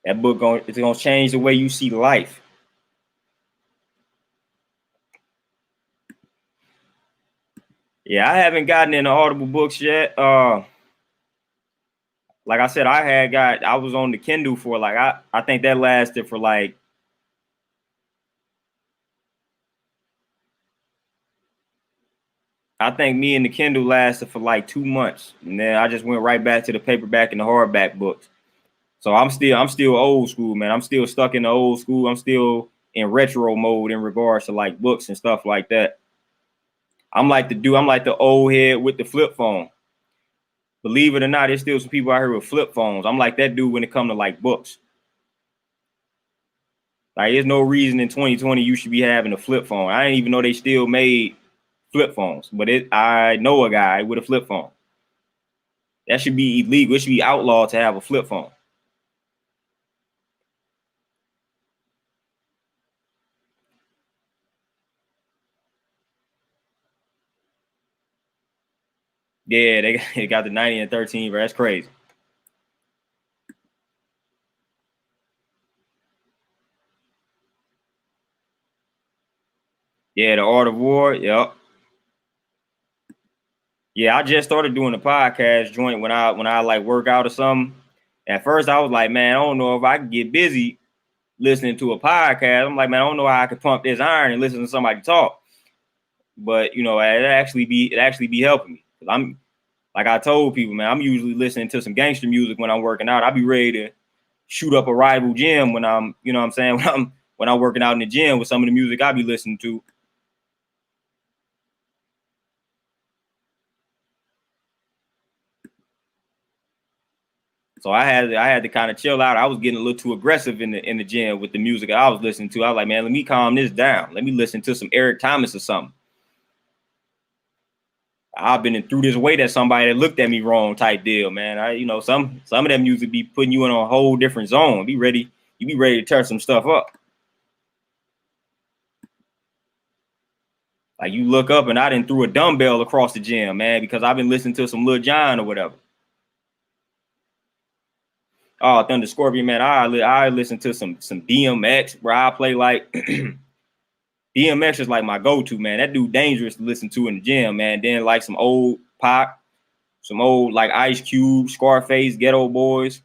That book it's gonna change the way you see life. Yeah, I haven't gotten into Audible books yet. Like I said, I was on the Kindle for like I think that lasted for like I think me and the Kindle lasted for like 2 months, and then I just went right back to the paperback and the hardback books. So I'm still old school, man. I'm still stuck in the old school. I'm still in retro mode in regards to like books and stuff like that. I'm like the old head with the flip phone. Believe it or not, there's still some people out here with flip phones. I'm like that dude when it comes to like books. Like there's no reason in 2020 you should be having a flip phone. I didn't even know they still made flip phones, but I know a guy with a flip phone. That should be illegal. It should be outlawed to have a flip phone. Yeah, they got the 90 and 13, bro. That's crazy. Yeah, the Art of War. Yep. Yeah, I just started doing a podcast joint when I like work out or something. At first, I was like, man, I don't know if I can get busy listening to a podcast. I'm like, man, I don't know how I could pump this iron and listen to somebody talk. But you know, it actually be helping me. Cause I'm like I told people, man, I'm usually listening to some gangster music when I'm working out. I'll be ready to shoot up a rival gym when I'm, you know what I'm saying, when I'm working out in the gym with some of the music I be listening to. So I had to kind of chill out. I was getting a little too aggressive in the gym with the music I was listening to. I was like, man, let me calm this down. Let me listen to some Eric Thomas or something. I've been through this way that somebody that looked at me wrong type deal, man. You know, some of that music be putting you in a whole different zone. You be ready to tear some stuff up. Like you look up and I didn't threw a dumbbell across the gym, man, because I've been listening to some Lil Jon or whatever. Oh, Thunder Scorpion, man. I listen to some DMX, where I play like DMX is like my go-to, man. That dude dangerous to listen to in the gym, man. Then like some old Pac, some old like Ice Cube, Scarface, Ghetto Boys,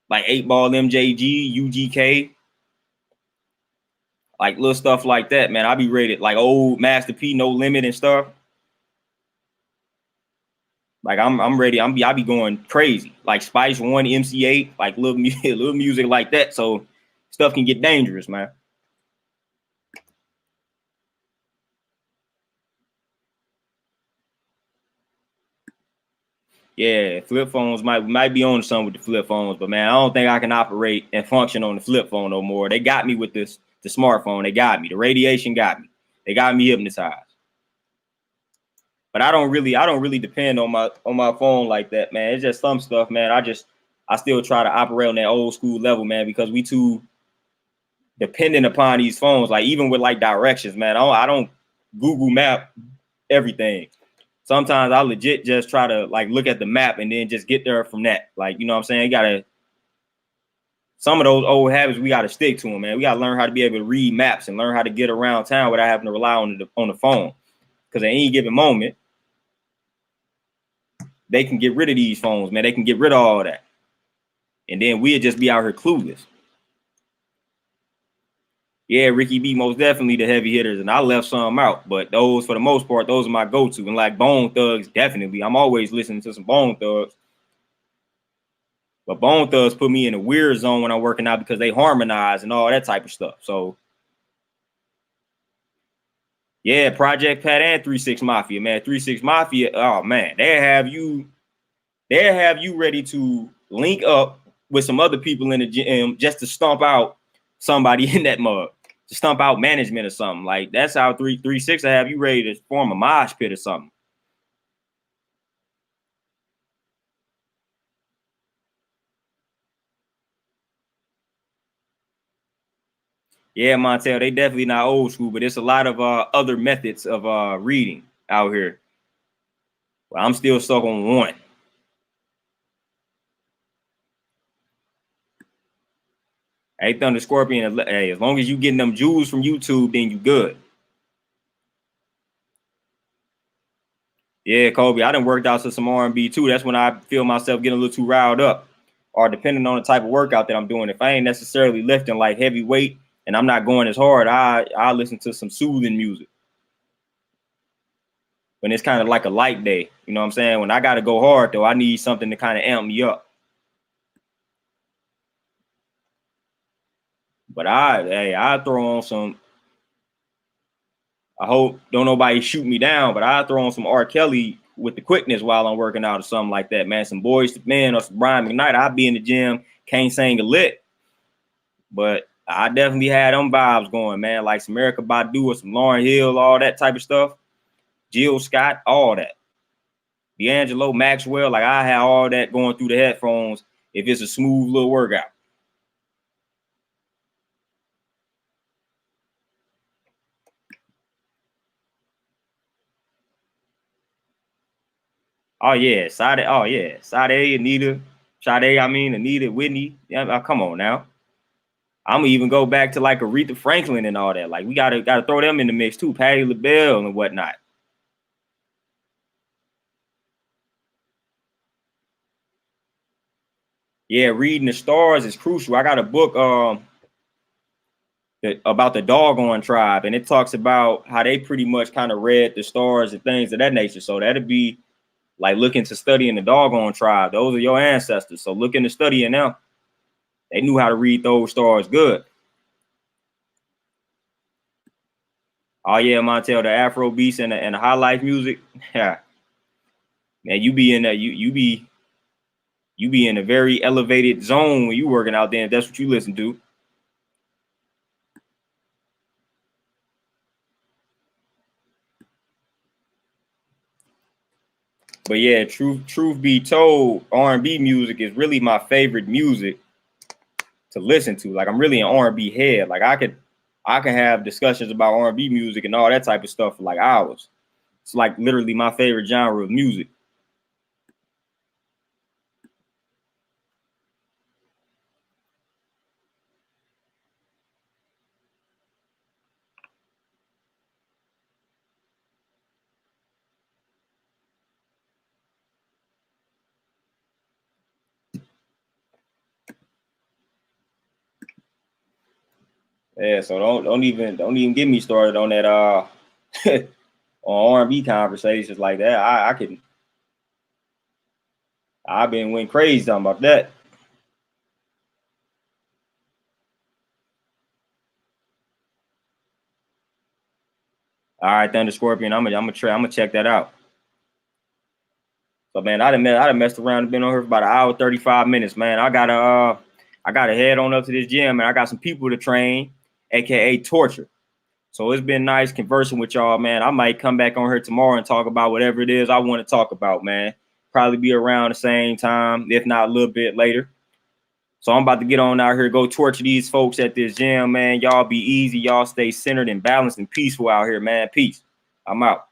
like 8 Ball MJG, UGK, like little stuff like that, man. I be rated like old Master P, No Limit and stuff. Like I'm ready. I be going crazy. Like Spice One, MC8, like little little music like that. So stuff can get dangerous, man. Yeah, flip phones might be on something with the flip phones, but man, I don't think I can operate and function on the flip phone no more. They got me with the smartphone. They got me. The radiation got me. They got me hypnotized. But I don't really depend on my phone like that, man. It's just some stuff, man. I still try to operate on that old school level, man, because we too dependent upon these phones. Like even with like directions, man. I don't Google Map everything. Sometimes I legit just try to like look at the map and then just get there from that. Like, you know what I'm saying? You gotta some of those old habits we gotta stick to them, man. We gotta learn how to be able to read maps and learn how to get around town without having to rely on the phone. Because at any given moment, they can get rid of these phones, man. They can get rid of all that. And then we'd just be out here clueless. Yeah, Ricky B most definitely the heavy hitters, and I left some out, but those for the most part, those are my go-to. And like Bone Thugs, definitely. I'm always listening to some Bone Thugs. But Bone Thugs put me in a weird zone when I'm working out because they harmonize and all that type of stuff. So yeah, Project Pat and 3-6 Mafia, man. 3-6 Mafia, oh man, they'll have you ready to link up with some other people in the gym just to stomp out somebody in that mug, to stomp out management or something. Like that's how 3-6 will have you ready to form a mosh pit or something. Yeah, Montel, they definitely not old school, but it's a lot of other methods of reading out here. Well, I'm still stuck on one. Hey, Thunder Scorpion, hey, as long as you getting them jewels from YouTube, then you good. Yeah, Kobe, I done worked out to some R&B too. That's when I feel myself getting a little too riled up, or depending on the type of workout that I'm doing. If I ain't necessarily lifting like heavy weight and I'm not going as hard, I listen to some soothing music. When it's kind of like a light day, you know what I'm saying? When I got to go hard though, I need something to kind of amp me up. But I throw on some. I hope don't nobody shoot me down, but I throw on some R. Kelly with the quickness while I'm working out or something like that, man. Some Boys to Men or some Brian McKnight. I'll be in the gym, can't sing a lick, but I definitely had them vibes going, man. Like some Erykah Badu or some Lauryn Hill, all that type of stuff. Jill Scott, all that. D'Angelo, Maxwell, like I had all that going through the headphones if it's a smooth little workout. Oh yeah, Sade. Oh yeah, Sade, Anita, Sade. I mean Anita, Whitney. Yeah, come on now. I'm gonna even go back to like Aretha Franklin and all that. Like we gotta throw them in the mix too, Patti LaBelle and whatnot. Yeah, reading the stars is crucial. I got a book about the Doggone tribe, and it talks about how they pretty much kind of read the stars and things of that nature. So that'd be like looking to studying the Doggone tribe. Those are your ancestors. So looking to studying them. They knew how to read those stars good. Oh yeah, Montel, the Afro beats and the high life music. Yeah, man, you be in that you be in a very elevated zone when you working out there. That's what you listen to. But yeah, truth be told, R&B music is really my favorite music to listen to. Like I'm really an R&B head. Like I can have discussions about R&B music and all that type of stuff for like hours. It's like literally my favorite genre of music. Yeah, so don't even get me started on that on R&B conversations like that. I've been went crazy talking about that. All right, Thunder Scorpion. I'm gonna check that out. So man, I done messed around and been on here for about an hour 35 minutes, man. I gotta head on up to this gym and I got some people to train, aka torture. So it's been nice conversing with y'all, man. I might come back on here tomorrow and talk about whatever it is I want to talk about, man. Probably be around the same time, if not a little bit later. So I'm about to get on out here, go torture these folks at this gym, man. Y'all be easy. Y'all stay centered and balanced and peaceful out here, man. Peace. I'm out.